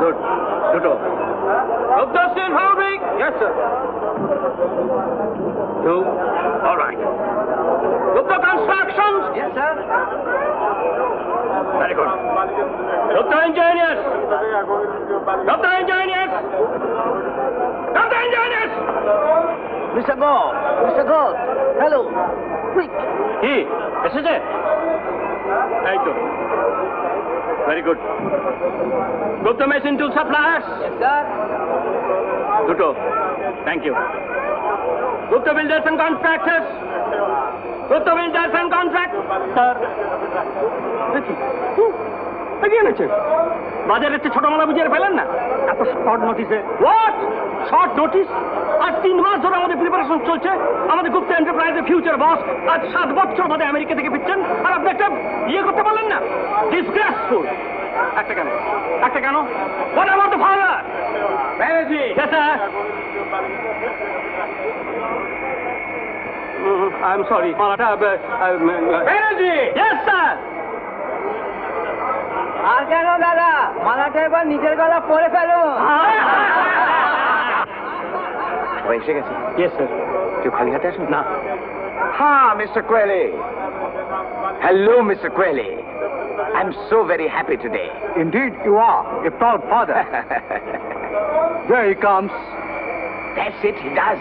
Good. Duto. Gupta still hovering? Yes, sir. Two. All right. Gupta Constructions? Yes, sir. Very good. Gupta Engineers? Gupta Engineers? Gupta Engineers! Mr. Gold! Mr. Gold! Hello! Quick! কি এসেছে এই তো very good Gupta machine tool suppliers sir দুটো thank you Gupta builders and contractors Gupta builders and contract sir দেখি এগিয়ে এনেছে বাজারের চেয়ে ছোট মালা বুঝিয়ে ফেলেন না এত শর্ট নোটিসে হোয়াট শর্ট নোটিস আজ 3 মাস ধরে আমাদের প্রিপারেশন চলছে আমাদের গুপ্তা এন্টারপ্রাইজের ফিউচার বস আজ 7 বছর ধরে আমেরিকা থেকে ফিরছেন আর আপনি একটা করতে পারলেন না ডিসগ্রেসফুল একটা কেন what about the father Banerjee yes sir I am sorry মালাটা ব্যানার্জি ইয়েস স্যার আর কেন দাদা মালাটা এবার নিজের গলা পরে ফেলো এসে গেছে ইয়েস স্যার কেউ খালি হাতে আসুন না হ্যাঁ mister Coyle hello mister Coyle I am so very happy today Indeed, you are a proud father. There he comes. That's it, he does.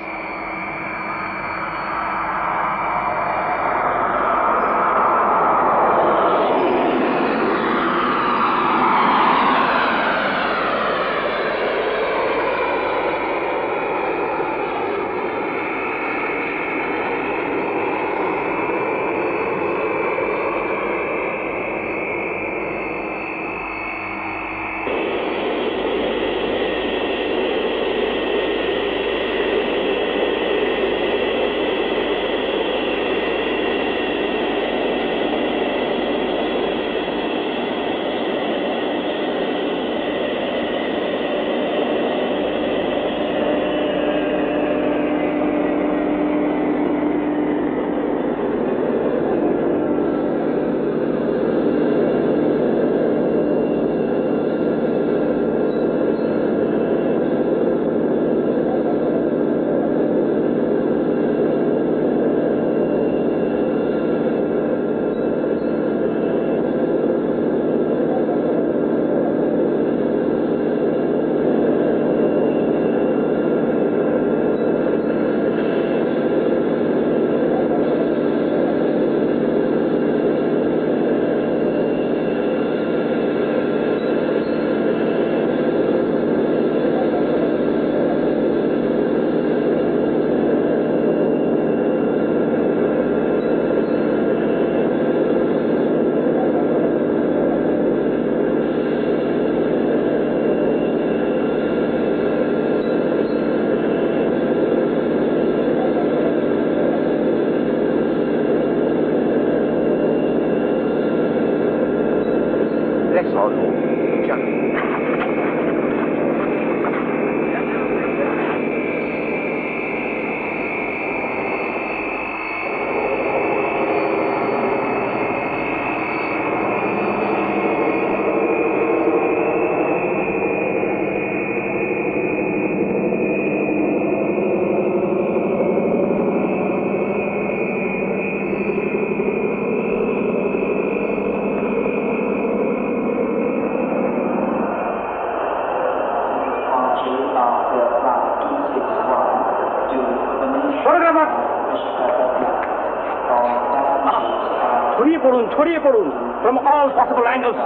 ছড়িয়ে পড়ুন from all possible angles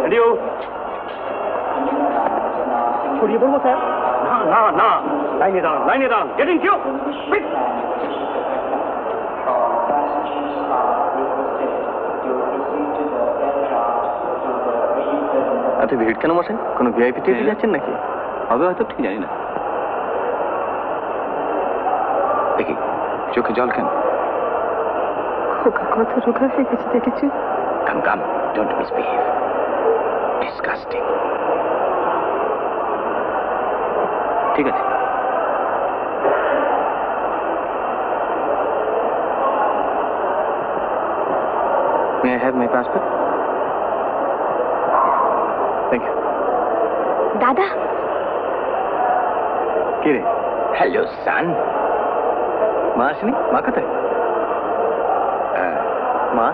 and you ছড়িয়ে পড়বো স্যার না লাইনে দাঁড়ান get in queue quick এত ভিড় কেন বসেন কোনো ভিআইপি টিভি যাচ্ছেন নাকি হবে হয়তো ঠিক জানি না দেখি চোখে জল কেন খোকা কত রোগা হয়ে গেছে দেখেছি Come, don't misbehave. Disgusting. ঠিক আছে May I have my passport? Thank you. দাদা কি রে? Hello, son. মা আসেনি? মা কোথায়? মা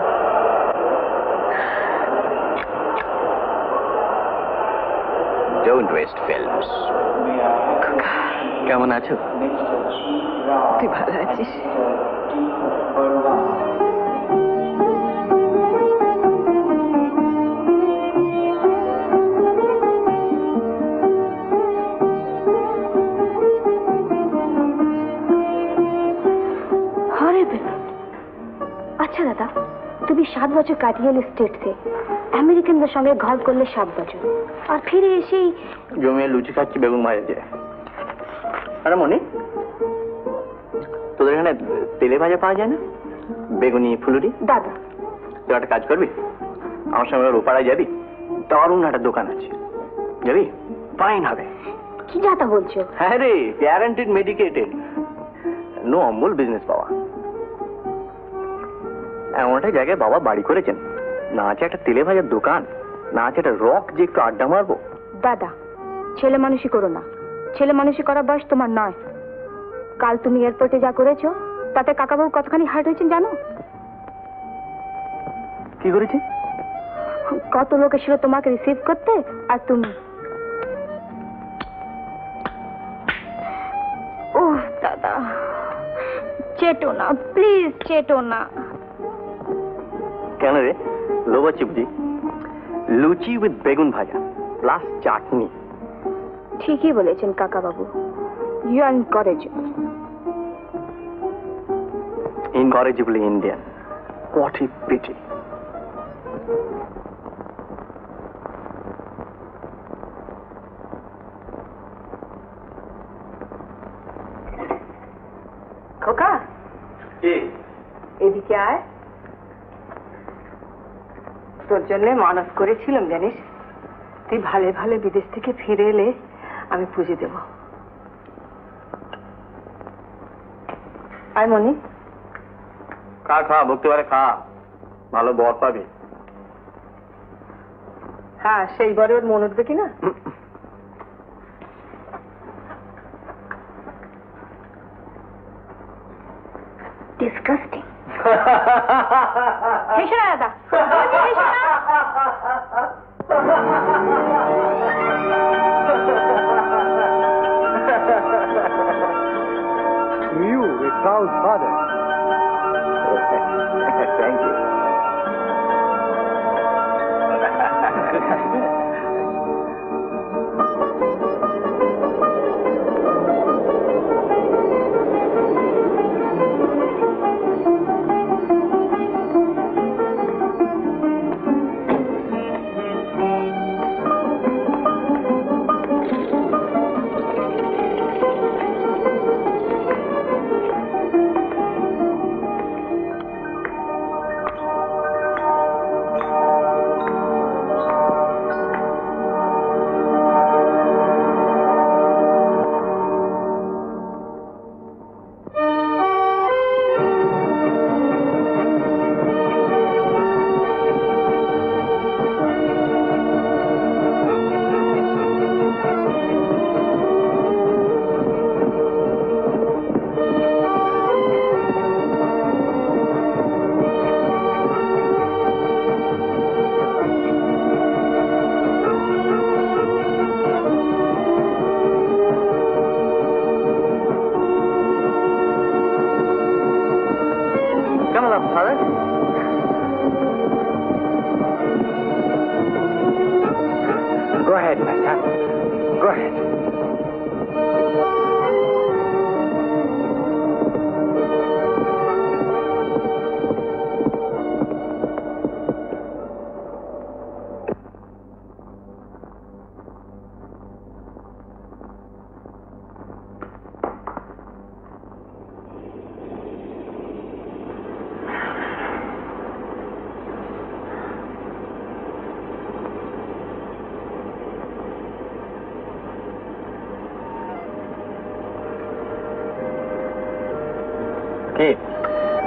Don't waste films. কেমন আছো? তুই ভালো আছিস? আচ্ছা দাদা, তুমি 7 বছর কাটিয়ে এলে স্টেটসে, আমেরিকানদের সঙ্গে ঘর করলে 7 বছর, আর ফিরে এসেই জমিয়ে লুচি খাচ্ছি বেগুন ভাজা দিয়ে। আরে মনি, তোদের এখানে তেলে ভাজা পাওয়া যায় না? বেগুনি ফুলুরি। দাদা তুই একটা কাজ করবি, আমার সঙ্গে রোপাড়ায় যাবি, দারুণ একটা দোকান আছে, যাবি? ফাইন হবে। কি যাতা বলছো? হ্যাঁ রে, গ্যারান্টেড মেডিকেটেড, নো অম্বল বিজনেস পাওয়া। এমন একটা জায়গায় বাবা বাড়ি করেছেন, না আছে একটা তেলে ভাজার দোকান, না আছে একটা রক যে একটু আড্ডা মারবো। দাদা ছেলে মানুষই করো না, ছেলে মানুষই করার বয়স তোমার নয়। কাল তুমি এয়ারপোর্টে যা করেছো তাতে কাকাবাবু কতখানি হার্ট হয়েছেন জানো? কি করেছি? কত লোক এসেছিল তোমাকে রিসিভ করতে, আর তুমি ওহ দাদা চেটো না, প্লিজ চেটো না। কেন রে, লোভ আছে বুঝি? লুচি উইথ বেগুন ভাজা প্লাস চাটনি। ঠিকই বলেছেন Kakababu, you are incorrigible. Incorrigibly Indian. What a pity. খোকা এদিকে আয়, তোর জন্য মানত করেছিলাম জানিস, তুই ভালে ভালে বিদেশ থেকে ফিরে এলে আমি পুজো দেব। আয় মনি। খা খা, ভক্তি বারে খা, ভালো বর পাবি। হ্যাঁ সেই বরে ওর মন উঠবে কিনা। ডিসকাস্টিং। হেসো না দাদা, হেসো না। You, a proud father. Thank you. Go ahead, my son. Go ahead.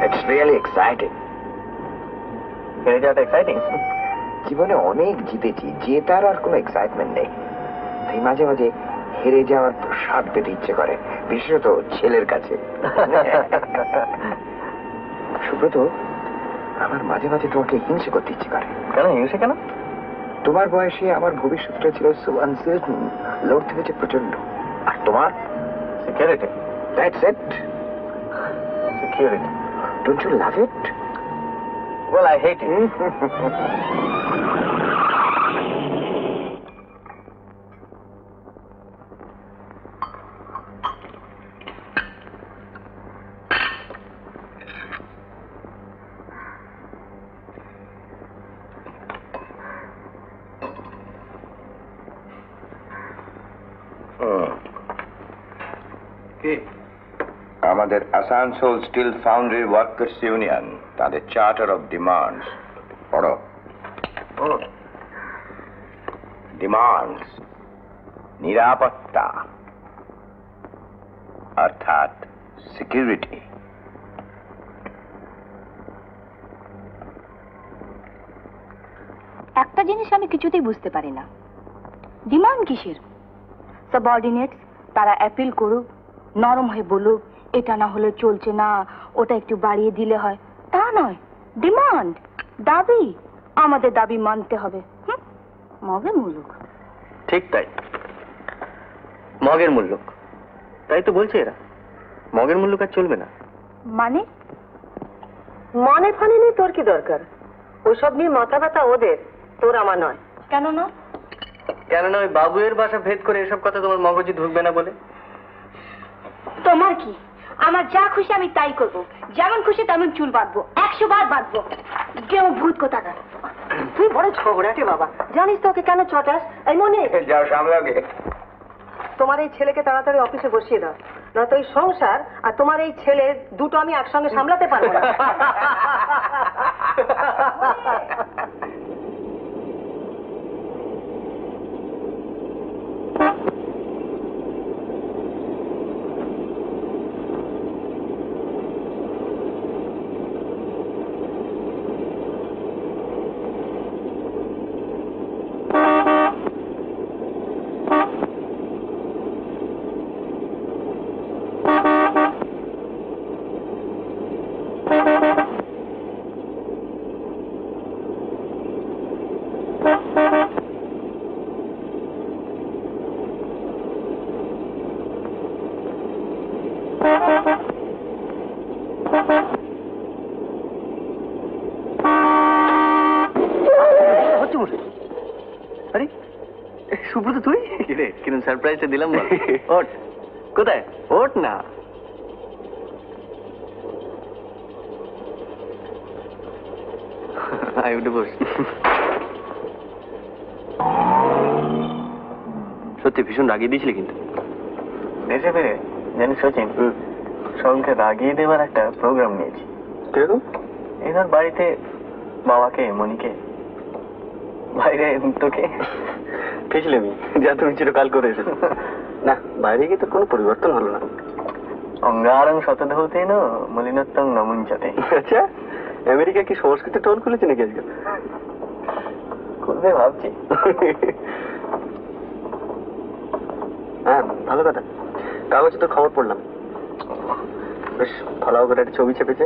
It's really exciting. Is that exciting? জীবনে অনেক জিতেছি, জেতার আর কোনো এক্সাইটমেন্ট নেই। তাই মাঝে মাঝে হেরে যাওয়ার প্রসাদ পেতে ইচ্ছে করে, বিশেষত ছেলের কাছে। সুব্রত, আমার মাঝে মাঝে তোমাকে হিংসে করতে ইচ্ছে করে। কেন হিংসে কেন? তোমার বয়সে আমার ভবিষ্যৎটা ছিল সো আনসার্টেন, লড়তে হয়েছে প্রচন্ড। আর তোমার security. That's it, security. Don't you love it? Well, I hate it. আমাদের Asansol steel foundry workers union তাদের চার্টার অফ ডিমান্ডস পড়ো। ডিমান্ডস নিরাপত্তা, অর্থাৎ সিকিউরিটি। একটা জিনিস আমি কিছুতেই বুঝতে পারি না, ডিমান্ড কিসের? সাবঅর্ডিনেটস তারা অ্যাপিল করুক, নরম হয়ে বলুক এটা না হলে চলছে না, ওটা একটু বাড়িয়ে দিলে হয়, তা নয়। ডিমান্ড, দাবি, আমাদের দাবি মানতে হবে। মগের মুলুক। ঠিক তাই, মগের মূল্য। তাই তো বলছে এরা, মগের মূল্য কাজ চলবে না। মানে মানে ফানে নেই, তোর কি দরকার? ওসব নিয়ে মাথা ব্যথা ওদের, তোর আমার নয়। কেন না? কেননা ওই বাবুয়ের বাসা ভেদ করে এসব কথা তোমার মগজে ঢুকবে না বলে। তোমার কি? আমার যা খুশি আমি তাই করব, যেমন খুশি তেমন চুল বাঁধবো, 100 বার বাঁধবো। কেউ ভূত কোথাকার। তুই বড় ঝগড়াটে বাবা, জানিস তো ওকে কেন চটাস? এই মনে যাও সামলাগে। তোমার এই ছেলেকে তাড়াতাড়ি অফিসে বসিয়ে দাও, নয়তো এই সংসার আর তোমার এই ছেলে দুটো আমি একসঙ্গে সামলাতে পারবো না। আরে সুব্রত, তুই রে কিরম সারপ্রাইজটা দিলাম। ওঠ, কোথায়? ওঠ না। আয় উঠে বস। সত্যি ভীষণ রাগিয়ে দিয়েছিলি কিন্তু। দেশে ফিরে জানিস সচিন, সবকে রাগিয়ে দেওয়ার একটা প্রোগ্রাম নিয়েছি। কিরকম? এনার বাড়িতে বাবাকে, মনিকে, বাইরে তোকে ফেসলেমি যা তুমি চিরকাল করে এসেছো। না, বাইরে গিয়ে তো কোনো পরিবর্তন হলো না। অঙ্গারং শতধৌতেন মলিনত্বং নমুঞ্চতে। আচ্ছা, আমেরিকা কি সংস্কৃত টোল খুলেছে নাকি আজকাল? খুলবে ভাবছি। হ্যাঁ, ভালো কথা। কাগজে তো খবর পড়লাম, বেশ ভালো করে একটা ছবি চেপেছে,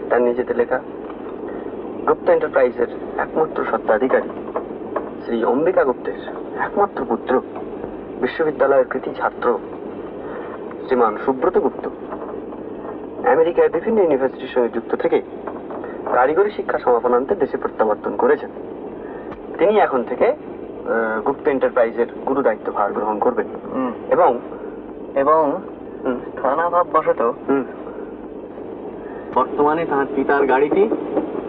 তার নিচেতে লেখা গুপ্তা এন্টারপ্রাইজের একমাত্র স্বত্বাধিকারী শ্রী অম্বিকা গুপ্তের একমাত্র পুত্র, বিশ্ববিদ্যালয়ের কৃতি ছাত্র শ্রীমান সুব্রত গুপ্ত আমেরিকার বিভিন্ন ইউনিভার্সিটির সঙ্গে যুক্ত থেকে কারিগরি শিক্ষা সমাপনান্তে দেশে প্রত্যাবর্তন করেছেন। তিনি এখন থেকে গুপ্ত এন্টারপ্রাইজের গুরু দায়িত্ব ভার গ্রহণ করবেন এবং এবং স্থানাভাব বশত বর্তমানে তাঁর পিতার গাড়িটি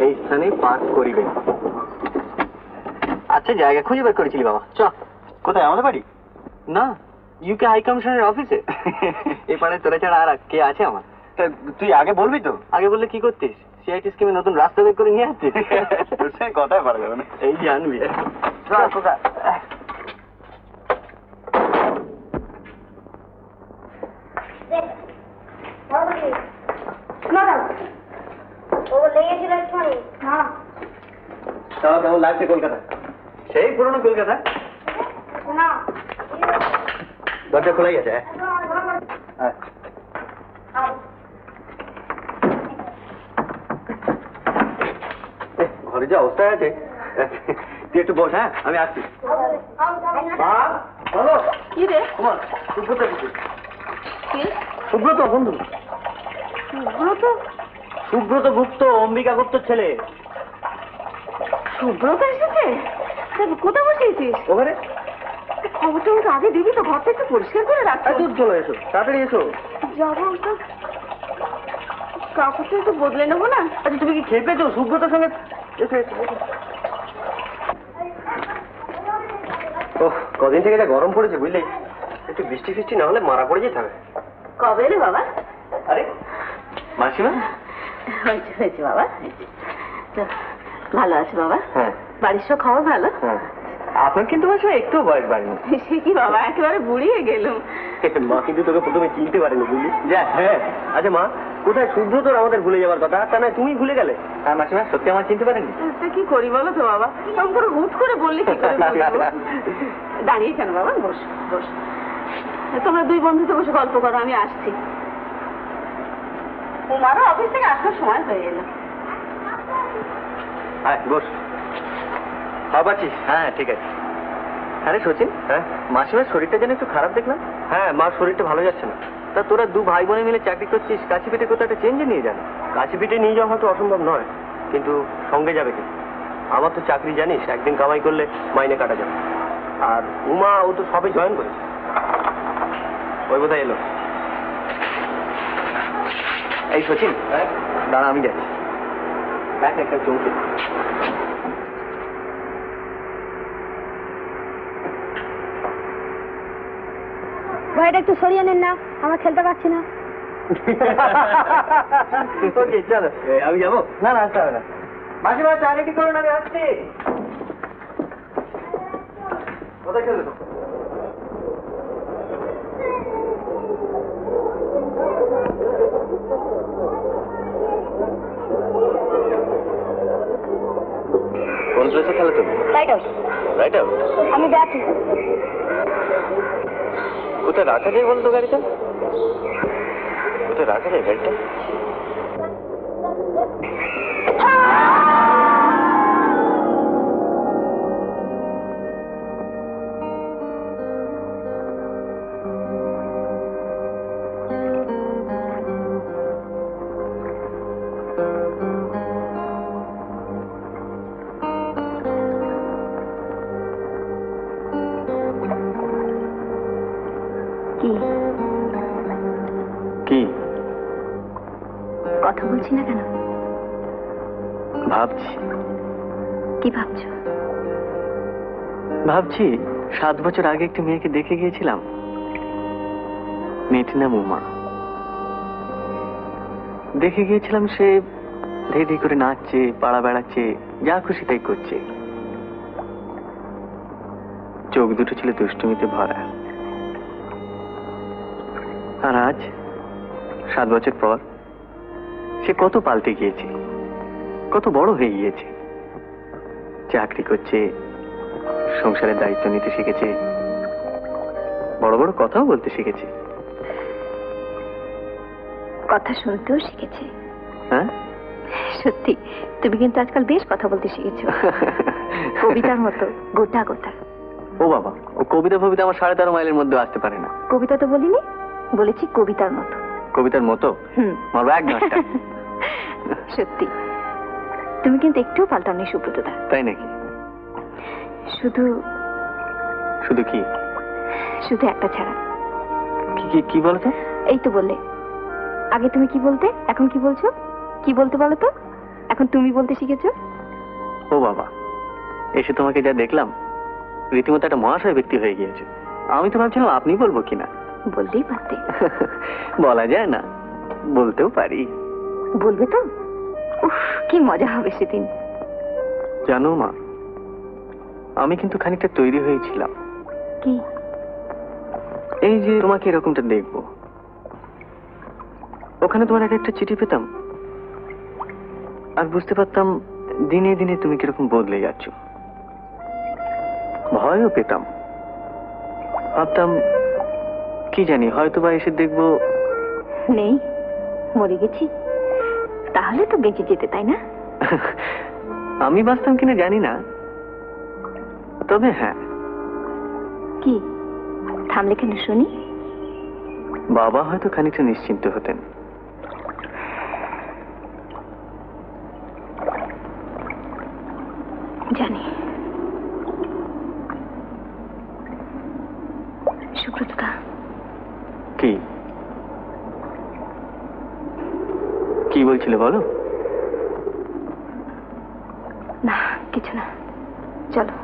এই স্থানে পার্ক করিবেন। আচ্ছা, জায়গা খুঁজে বের করেছিলি বাবা? চ। কোথায়? আমাদের বাড়ি না, ইউকে হাই কমিশনের অফিসে। এই পাড়ে তোরা ছাড়া আর কে আছে আমার? তুই আগে বলবি তো। আগে বললে কি করতিস? সিআইটি স্কিমে নতুন রাস্তা বের করে নিয়ে আসছিস। কথায় পারা যাবে না, এই যে আনবি। কেমন লাগছে কলকাতা? সেই পুরনো কলকাতা না, দরজা খোলাই আছে। ঘরে যে অবস্থায় আছে, তুই একটু বস। হ্যাঁ, আমি আসছি। কি রে? তোমার সুব্রত সুব্রত বন্ধু, সুব্রত? সুব্রত গুপ্ত, অম্বিকা গুপ্তর ছেলে। সুব্রত এসেছে? কোথায় বসেছিস? ওখানে। খবরটা আমাকে আগে দিবি তো, ঘরটা একটু পরিষ্কার করে রাখতে। তুই চলে এসো, তাড়াতাড়ি এসো। যাবো তো, কাপড়টা একটু বদলে নেবো না? আচ্ছা, তুমি কি খেয়ে পেয়েছো সুব্রতর সঙ্গে? এসো এসো। ওহ, কদিন থেকে যা গরম পড়েছে বুঝলি, একটু বৃষ্টি ফিষ্টি না হলে মারা পড়ে যেতে হবে। কবে রে বাবা? আরে মাসিমা। হয়েছে হয়েছে বাবা, ভালো আছে বাবা? হ্যাঁ। বাড়ির সব খবর ভালো? হ্যাঁ। আপনার কিন্তু মাসিমা একটু বয়স বাড়েনি। সে কি বাবা, একেবারে বুড়িয়ে গেলুম। মা কিন্তু তোকে প্রথমে চিনতে পারেনি বুঝলি। যা। হ্যাঁ। আচ্ছা মা, কোথায় সুব্রত আমাদের ভুলে যাবার কথা, তা নয় তুমি ভুলে গেলে? হ্যাঁ মাসিমা, সত্যি আমার চিনতে পারেনি। তা কি করি বলো তো বাবা, তখন করে হুট করে বললে কি করে বুঝবো? দাঁড়িয়ে কেন বাবা, বস বস। তোমরা দুই বন্ধুতে বসে গল্প করো, আমি আসছি। তোমারও অফিস থেকে আসার সময় হয়ে এলো। হ্যাঁ বস। খাওয়া পাচ্ছিস? হ্যাঁ ঠিক আছে। আরে সচিন, হ্যাঁ মাসিমার শরীরটা যেন একটু খারাপ দেখলাম। হ্যাঁ, মার শরীরটা ভালো যাচ্ছে না। তা তোরা দু ভাই বোনে মিলে চাকরি করছিস, কাছি পিঠে কোথাও একটা চেঞ্জে নিয়ে যান। কাছি পিঠে নিয়ে যাওয়া হয়তো অসম্ভব নয়, কিন্তু সঙ্গে যাবে কি? আমার তো চাকরি জানিস, একদিন কামাই করলে মাইনে কাটা যাবে। আর উমা, ও তো সবে জয়েন করেছে। ওই কোথায় এলো। এই সচিন, দাঁড়া আমি যাচ্ছি। দেখ একটা চৌকি। ভাইটা একটু সরিয়ে নেন না, আমরা খেলতে পারছি না। ওকে চলো, আমি যাবো। না না, আসতে হবে না। মাসিমা চা রেডি করুন, আমি আসছি। কোথায় খেলবে? কোন প্লেসে খেলে তুমি? Right out. Right out? আমি যাচ্ছি। কোথায় রাখা যায় বলতো গাড়িটা? কোথায় রাখা যায় গাড়িটা? কি কি কথা বলছি না কেন? ভাবছি। কি ভাবছো? ভাবছি 7 বছর আগে একটি মেয়েকে দেখে গিয়েছিলাম। মেয়েটির নাম উমা। দেখে গিয়েছিলাম সে ধে ধে করে নাচছে, পাড়া বেড়াচ্ছে, যা খুশি তাই করছে। চোখ দুটো ছিল দুষ্টুমিতে ভরা। আর আজ 7 বছর পর সে কত পাল্টে গিয়েছে, কত বড় হয়ে গিয়েছে। চাকরি করছে, সংসারের দায়িত্ব নিতে শিখেছে, বড় বড় কথাও বলতে শিখেছে। কথা শুনতেও শিখেছে। হ্যাঁ সত্যি, তুমি কিন্তু আজকাল বেশ কথা বলতে শিখেছো, কবিতার মতো গোটা গোটা। ও বাবা, ও কবিতা ফবিতা আমার 13.5 মাইলের মধ্যে আসতে পারে না। কবিতা তো বলিনি, বলেছি কবিতার মতো। কবিতার মতো? মারবো এক ঘন্টা। সত্যি, তুমি কিন্তু একটুও পাল্টাওনি সুব্রতদা। তাই নাকি? শুধু শুধু কি? শুধু একটা ছাড়া। কি কি বলো তো? এই তো বললে, আগে তুমি কি বলতে, এখন কি বলছো? কি বলতে বলো তো? এখন তুমি বলতে শিখেছো। ও বাবা, এসে তোমাকে যা দেখলাম, রীতিমতো একটা মহাশয় ব্যক্তি হয়ে গিয়েছে। আমি তো ভাবছিলাম আপনি বলবো কিনা। বলতেই পারতে। বলা যায় না, বলতেও পারি। বলবে তো? উফ, কি মজা হবে সেদিন। জানো মা, আমি কিন্তু খানিকটা তৈরি হয়েছিলাম। কি? এই যে তোমাকে এরকমটা দেখবো, ওখানে তোমার একটা চিঠি পেতাম, আর বুঝতে পারতাম দিনে দিনে তুমি কিরকম বদলে যাচ্ছ। ভয়ও পেতাম, ভাবতাম কি জানি, হয়তো বা এসে দেখবো নেই, মরে গেছি। তাহলে তো বেঁচে যেতে, তাই না? আমি বাঁচতাম কিনা জানি না, তবে হ্যাঁ। কি থামলে কেন শুনি? বাবা হয়তো খানিকটা নিশ্চিন্ত হতেন। জানি। সুব্রতদা। কি কি বলছিলে বলো? না কিছু না, চলো।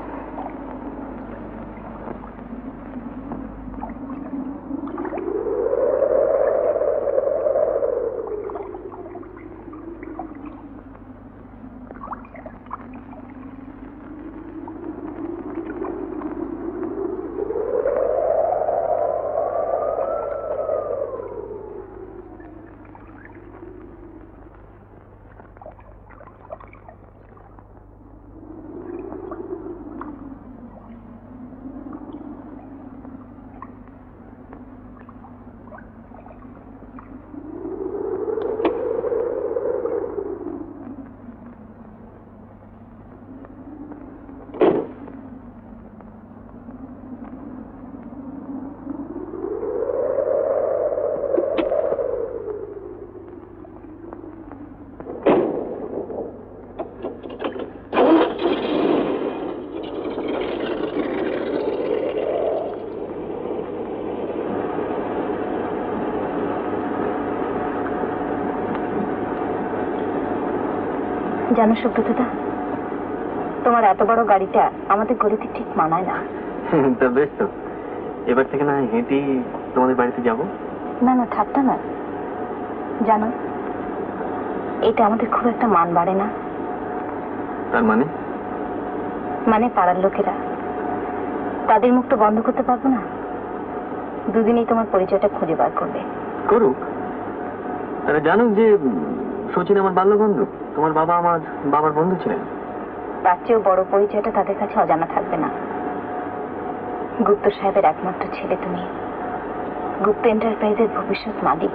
জানো সুব্রতদা, তোমার এত বড় গাড়িটা আমাদের গলিতে ঠিক মানায় না। তা বেশ তো, এবার থেকে না হেঁটেই তোমাদের বাড়িতে যাব। না না, ঠাট্টা না। জানো, এটা আমাদের খুব একটা মান বাড়ে না। তার মানে? মানে পাড়ার লোকেরা, তাদের মুখটা বন্ধ করতে পারবো না। দুদিনেই তোমার পরিচয়টা খুঁজে বার করবে। করুক, তারা জানুক যে শচীন আমার বাল্যবন্ধু, তোমার বাবা আমার বাবার বন্ধু ছিলেন। তার চেয়েও বড় পরিচয়টা তাদের কাছে অজানা থাকবে না। গুপ্ত সাহেবের একমাত্র ছেলে তুমি, গুপ্ত এন্টারপ্রাইজের ভবিষ্যৎ মালিক।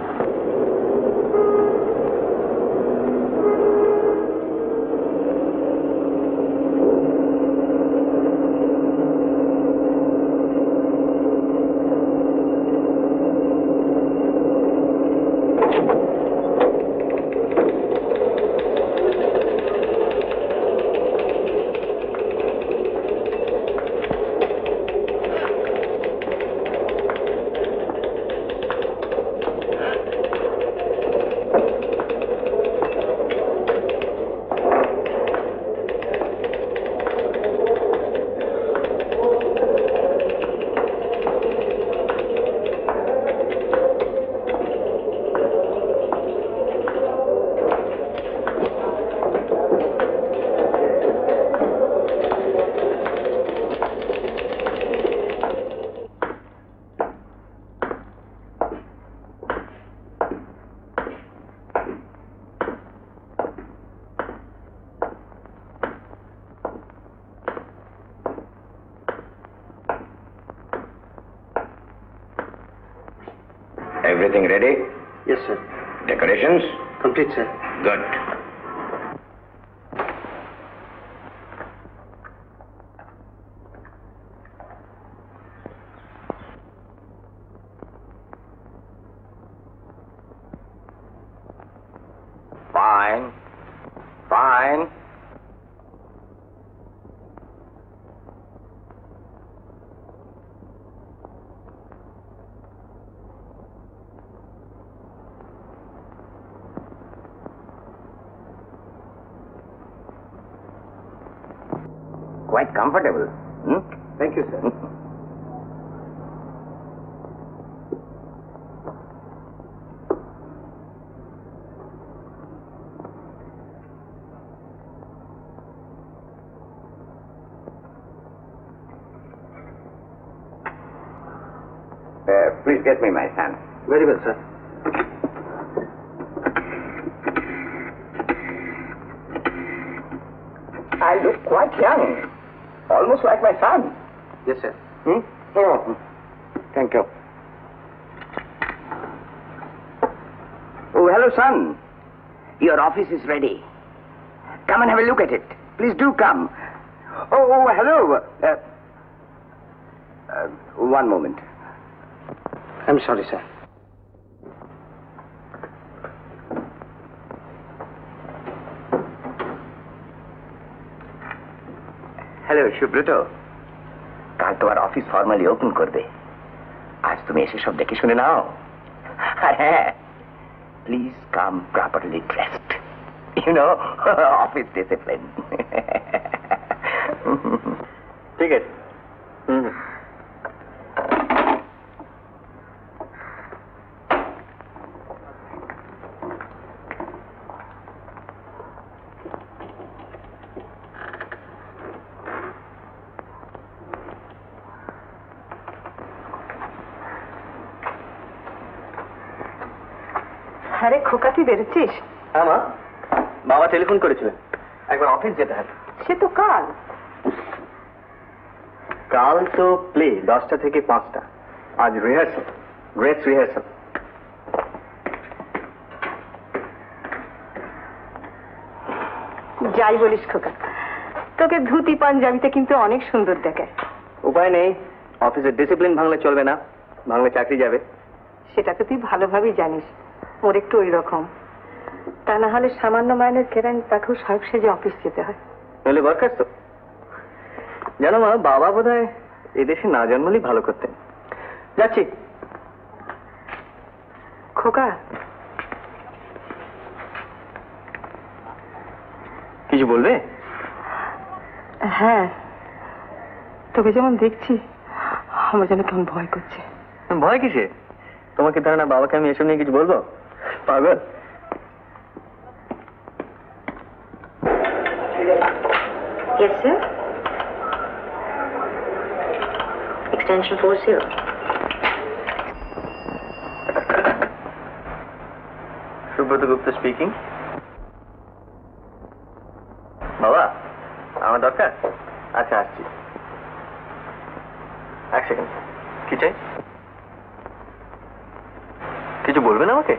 Everything ready? Yes, sir. Decorations? Complete, sir. Good. Fine. Fine. Quite comfortable. Hmm? Thank you, sir. Please get me my hand. Very well, sir. I look quite young. Almost like my son. Yes, sir. Hmm? Oh, thank you. Oh, hello, son. Your office is ready. Come and have a look at it. Please do come. Oh, hello. One moment. I'm sorry, sir. Hello Subrata, কাল তোমার office formally open করবে। আজ তুমি এসে সব দেখে শুনে নাও। আর হ্যাঁ, please come properly dressed, you know, office discipline. ঠিক আছে। আরে খোকা, তুই বেরোচ্ছিস? হ্যাঁ মা, বাবা টেলিফোন করেছিলেন, একবার অফিস যেতে হবে। সে তো কাল। কাল তো প্লে 10টা থেকে 5টা, আজ রিহার্সাল, ড্রেস রিহার্সাল। যাই বলিস খোকা, তোকে ধুতি পাঞ্জাবিতে কিন্তু অনেক সুন্দর দেখায়। উপায় নেই, অফিসের ডিসিপ্লিন ভাঙলে চলবে না, ভাঙলে চাকরি যাবে। সেটা তো তুই ভালোভাবেই জানিস, ওর একটু ওই রকম। তা না হলে সামান্য মাইনের কেরানি তাকেও সাহেব সেজে অফিস যেতে হয়। নইলে বরখাস্ত। জানো মা, বাবা বোধ হয় এদেশে না জন্মলেই ভালো করতেন। যাচ্ছি। খোকা, কিছু বলবে? হ্যাঁ, তোকে যেমন দেখছি আমার যেন কেমন ভয় করছে। ভয় কিসে? তোমাকে ধারণা বাবাকে আমি এসব নিয়ে কিছু বলবো? পাগল। Yes, sir. Extension 40. সুব্রত গুপ্ত স্পিকিং। বাবা, আমার দরকার? আচ্ছা, আসছি। এক সেকেন্ড। কি চাই? কিছু বলবেন আমাকে?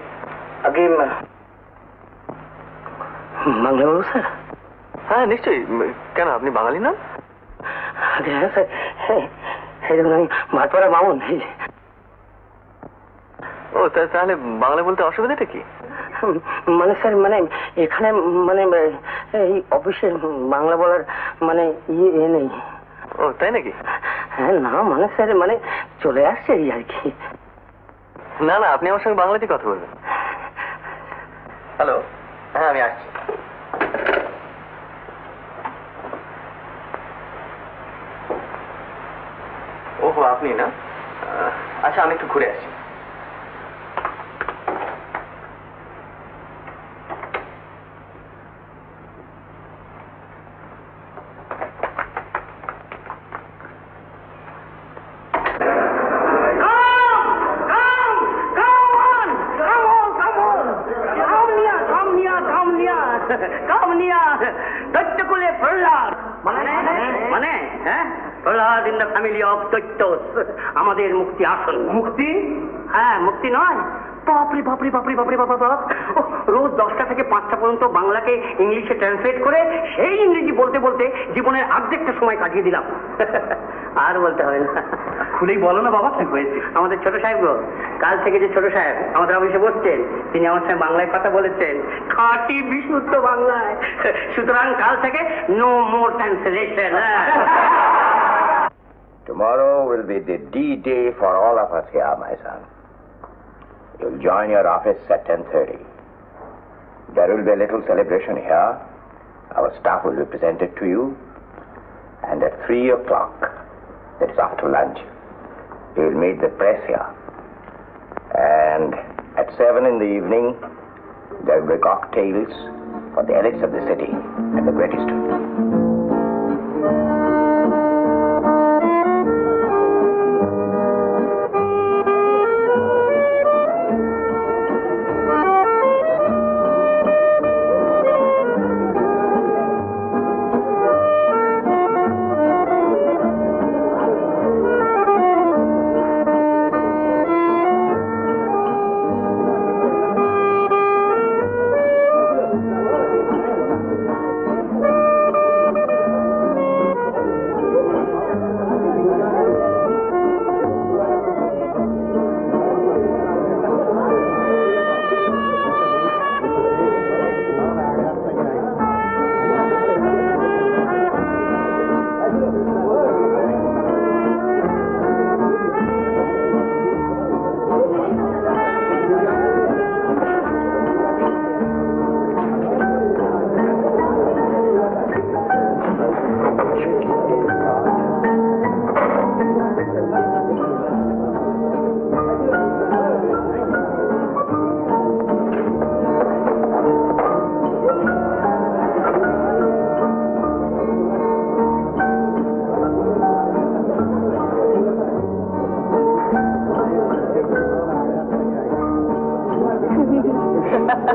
আগে বাংলা বলবো স্যার? হ্যাঁ নিশ্চয়ই। কেন, আপনি বাঙালি না? হ্যাঁ স্যার, সেই জন্য আমি ভাটপাড়া মামুন। ও তাহলে বাংলা বলতে অসুবিধাটা কি? মানে স্যার, মানে এখানে মানে এই অফিসে বাংলা বলার মানে ইয়ে নেই। ও তাই নাকি? হ্যাঁ না, মানে স্যার মানে চলে আসছে এই আর কি। না না, আপনি আমার সঙ্গে বাংলাতেই কথা বলবেন। হ্যালো, হ্যাঁ আমি আসছি। ওহো, আপনি না? আচ্ছা, আমি একটু ঘুরে আসছি। মানে হ্যাঁ, Prahlad in the family of দৈত্যস। আমাদের মুক্তি আসল। মুক্তি? হ্যাঁ, মুক্তি নয়। বাপরে বাপরে বাপরে বাপরে বাবা বাবা, রোজ 10টা থেকে 5টা পর্যন্ত বাংলাকে ইংলিশে ট্রান্সলেট করে সেই ইংরেজি বলতে বলতে জীবনের অর্ধেকটা সময় কাটিয়ে দিলাম। আর বলতে হবে না, খুলেই বলো না বাবা, কি হয়েছে? আমাদের ছোট সাহেব গো, কাল থেকে যে ছোট সাহেব আমাদের অফিসে বসছেন, তিনি আমার সঙ্গে বাংলায় কথা বলেছেন, খাঁটি বিশুদ্ধ বাংলায়। সুতরাং কাল থেকে no more translation. Tomorrow will be the D-Day for all of us here, my son. You'll join your office at 10:30. There will be a little celebration here. Our staff will be presented to you. And at 3 o'clock, that is after lunch, you will meet the press here. And at 7 in the evening, there will be cocktails for the elites of the city at the Great Eastern.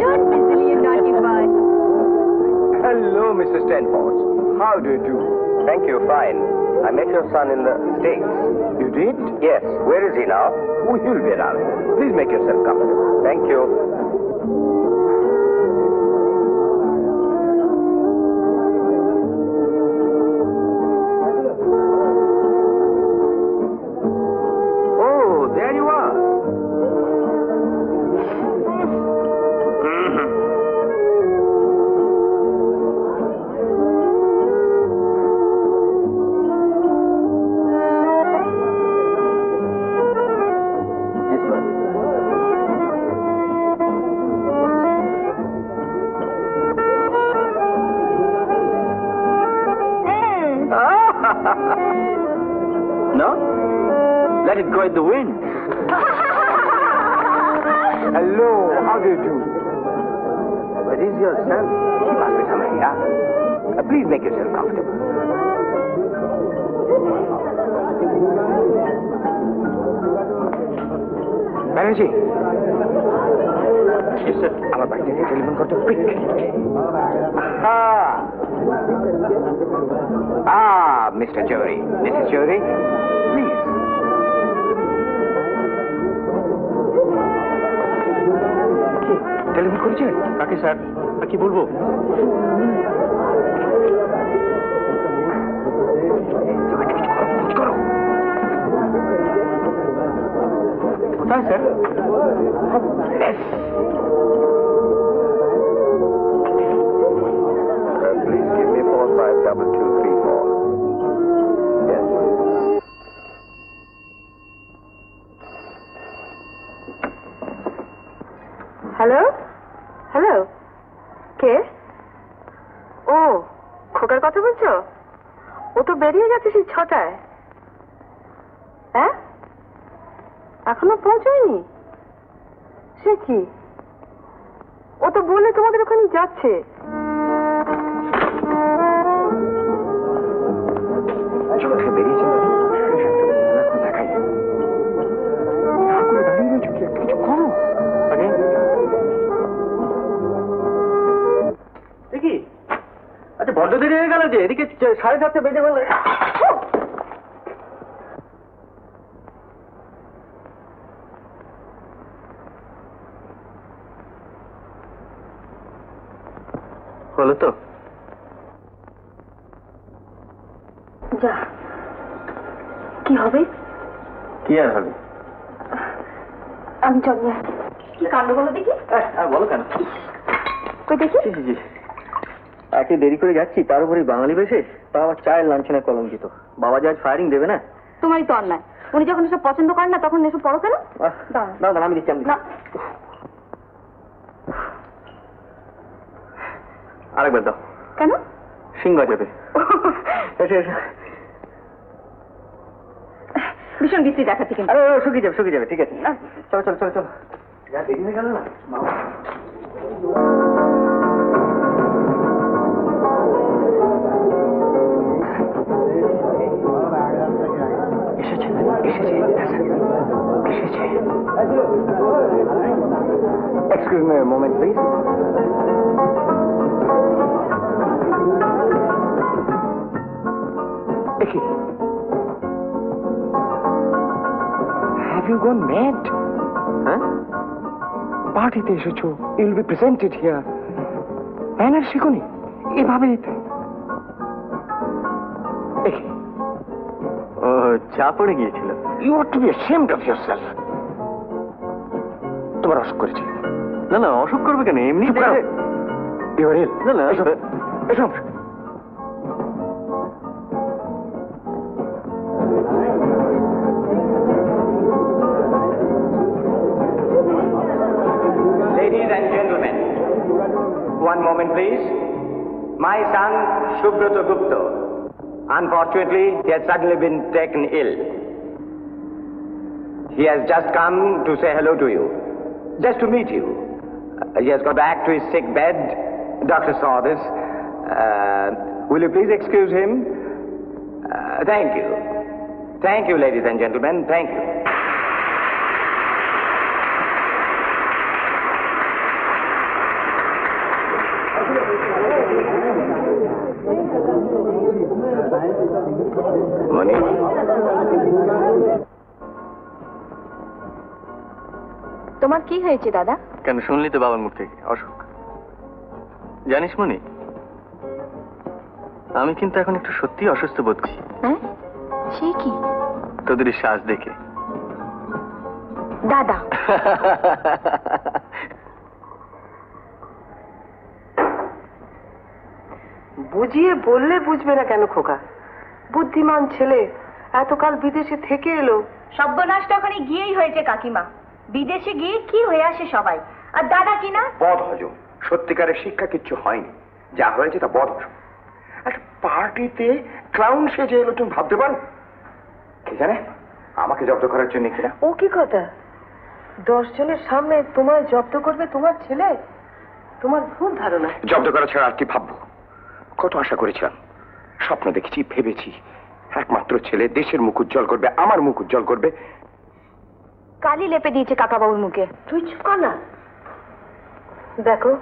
Don't be silly, you naughty boy. Hello, Mr. Stanford. How do you do? Thank you, fine. I met your son in the States. You did? Yes. Where is he now? Oh, he'll be around. Please make yourself comfortable. Thank you. Oh, there you are. No? Let it go in the wind. Hello, how do you do? Where is your son? He must be somewhere here. Please make yourself comfortable. Banerjee. Yes, sir. Our party is telephone got to quick. Mr. Jory. Mrs. Jory, please. Telephone করেছে কাকে sir কি বলবো কোথায় sir please give me 452234 yes hello hello কে ও খোকার কথা বলছো ও তো বেরিয়ে গেছে সেই 6টায় হ্যাঁ এখনো পৌঁছয়নি সে কি ও তো বলে তোমাদের ওখানে যাচ্ছে বেরিয়েছে দেখি আচ্ছা বড্ড দেরি হয়ে গেল যে এদিকে 7:30 বেজে গেল হলো তো যা কি হবে কি আর হবে আমি চলে আসছি কি কাণ্ড বলো দেখি বলো কেন কই দেখি জি একে দেরি করে যাচ্ছি তার উপরে বাঙালি বেশে তা আবার চায়ের লাঞ্ছনে কলঙ্কিত বাবা যে আজ ফায়ারিং দেবে না তোমারই তো অন্যায় উনি যখন এসব পছন্দ করেন না তখন এসব পড়ো কেন না আমি দিচ্ছি না আরেকবার দাও কেন সিংহ যাবে ভীষণ বৃষ্টি দেখাচ্ছি কিন্তু আরে শুকিয়ে যাবে ঠিক আছে চলো যা দেরি হয়ে গেল না Excuse me a moment, please. Vicky, have you gone mad? Huh? পার্টিতে এসেছো you will be presented here manner শিখুনি এভাবে দেখি ও চা পড়ে গিয়েছিল you are to be ashamed of yourself তোমার অসুখ করেছে না অসুখ করবে কেন এমনি ইউ আর ইল না এসব Ladies and gentlemen, one moment please. My son Shubhrata Gupta. Unfortunately, he has suddenly been taken ill. He has just come to say hello to you, just to meet you. He has gone back to his sick bed. Doctor saw this. Will you please excuse him? Thank you. Thank you, ladies and gentlemen. Thank you. Money? তোমার কি হয়েছে দাদা? কেন শুনলি তো বাবার মুখ থেকে অসুখ। জানিস মনি, আমি কিন্তু এখন একটু সত্যি অসুস্থ বোধ করছি। হ্যাঁ, সে কি? তোদের শ্বাস দেখে। দাদা বুঝিয়ে বললে বুঝবে না কেন খোকা? বুদ্ধিমান ছেলে, এতকাল বিদেশে থেকে এলো। সর্বনাশটা ওখানে গিয়েই হয়েছে কাকিমা। বিদেশে গিয়ে কি হয়ে আসে সবাই, আর দাদা কি না? বদ হজম। সত্যিকারের শিক্ষা কিচ্ছু হয়নি, যা হয়েছে তা বদ হজম। একটা পার্টিতে ক্লাউন সেজে এলো, তুমি ভাবতে পারো? কে জানে আমাকে জব্দ করার জন্য কিনা। ও কি কথা? 10 জনের সামনে তোমায় জব্দ করবে তোমার ছেলে? তোমার ভুল ধারণা। জব্দ করা ছাড়া আর কি ভাববো? কত আশা করেছিলাম, স্বপ্ন দেখেছি, ভেবেছি একমাত্র ছেলে দেশের মুখ উজ্জ্বল করবে, আমার মুখ উজ্জ্বল করবে। কালি লেপে দিয়েছে কাকাবাবুর মুখে। তুই চুপ কর না। দেখো,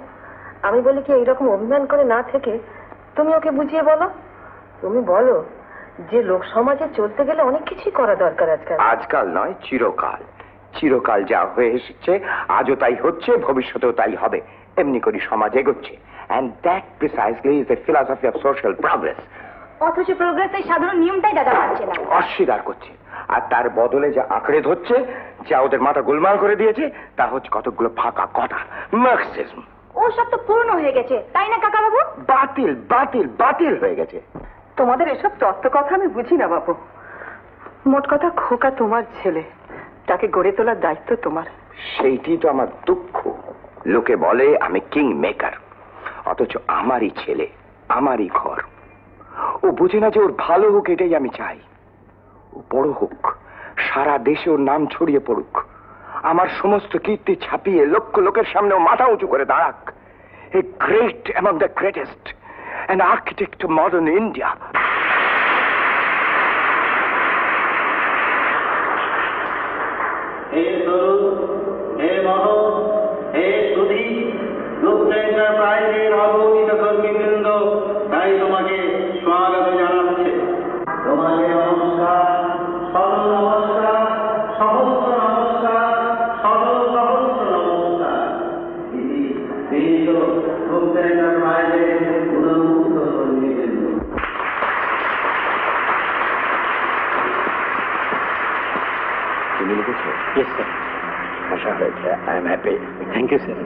আমি বলি কি, এইরকম অভিমান করে না থেকে তুমি ওকে বুঝিয়ে বলো। তুমি বলো যে লোক সমাজে চলতে গেলে অনেক কিছুই করা দরকার আজকাল। আজকাল নয়, চিরকাল। চিরকাল যা হয়ে এসেছে, আজও তাই হচ্ছে, ভবিষ্যতেও তাই হবে। এমনি করে সমাজ এগোচ্ছে। And that precisely is the philosophy of social progress. অথচ প্রোগ্রেসের সাধারণ নিয়মটাই দাদা পাচ্ছে না। অস্বীকার করছে। আর তার বদলে যা আঁকড়ে ধরছে, যা ওদের মাথা গোলমাল করে দিয়েছে, তা হচ্ছে কতগুলো ফাঁকা কথা, মার্কসিজম। ও সব তো পুরনো হয়ে গেছে, তাই না কাকাবাবু? বাতিল বাতিল বাতিল হয়ে গেছে। তোমাদের এসব তত্ত্ব কথা আমি বুঝি না বাবু। মোট কথা, খোকা তোমার ছেলে, তাকে গড়ে তোলার দায়িত্ব তোমার। সেইটি তো আমার দুঃখ। লোকে বলে আমি কিং মেকার, অথচ আমারই ছেলে, আমারই ঘর। ও বুঝে না যে ওর ভালো হোক, এটাই আমি চাই। ও বড় হোক, সারা দেশে ওর নাম ছড়িয়ে পড়ুক, আমার সমস্ত কীর্তি ছাপিয়ে লক্ষ লোকের সামনে ও মাথা উঁচু করে দাঁড়াক। A great among the greatest, an architect of modern India. হে তরুণ, হে মহৎ, হে সুধী, লুপ্ত এন্টারপ্রাইজের অগণিত কর্মীবৃন্দ, তাই তোমাকে স্বাগত জানাচ্ছে। তোমাকে নমস্কার, সরল নমস্কার, সহস্র নমস্কার, সরল সহস্র নমস্কার। লুপ্ত এন্টারপ্রাইজের উন্মুক্ত কর্মীবৃন্দ। তুমি লিখেছো? Yes sir. আশা হয়েছে। I am happy. Thank you sir.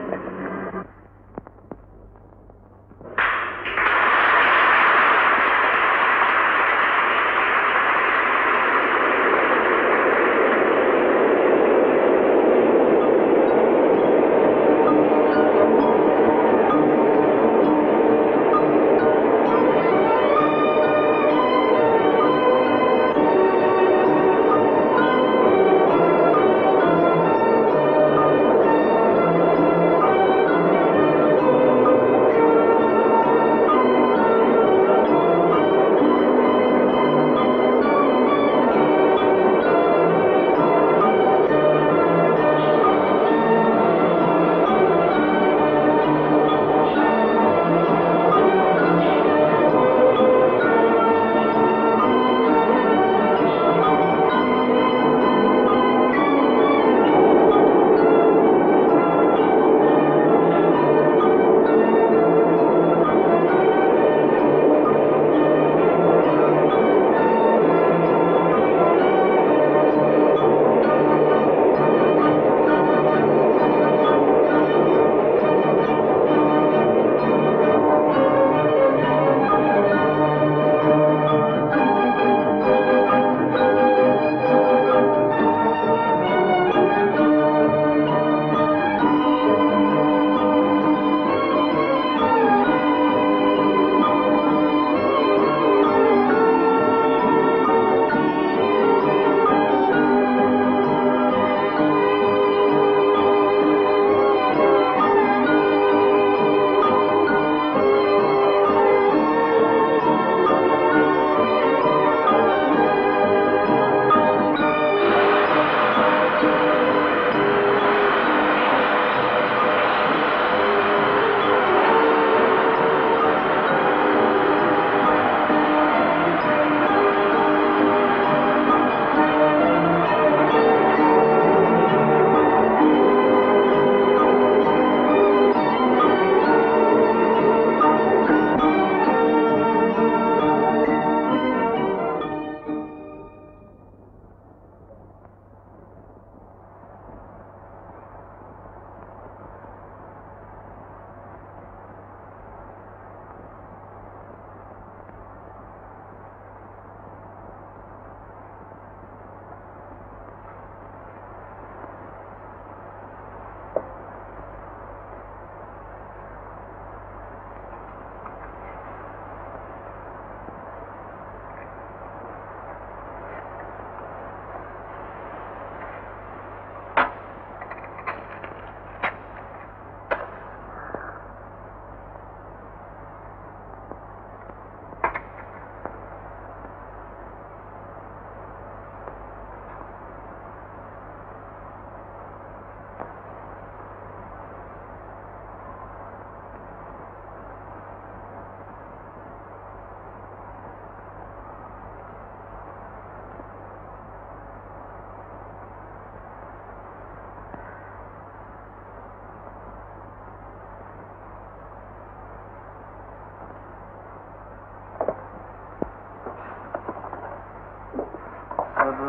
India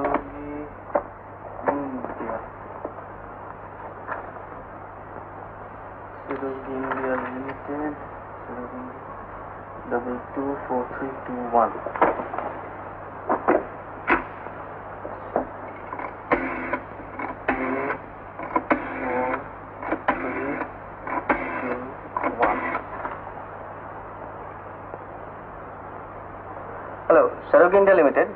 Limited, 224321. Hello, সরোগ ইন্ডিয়া লিমিটেড।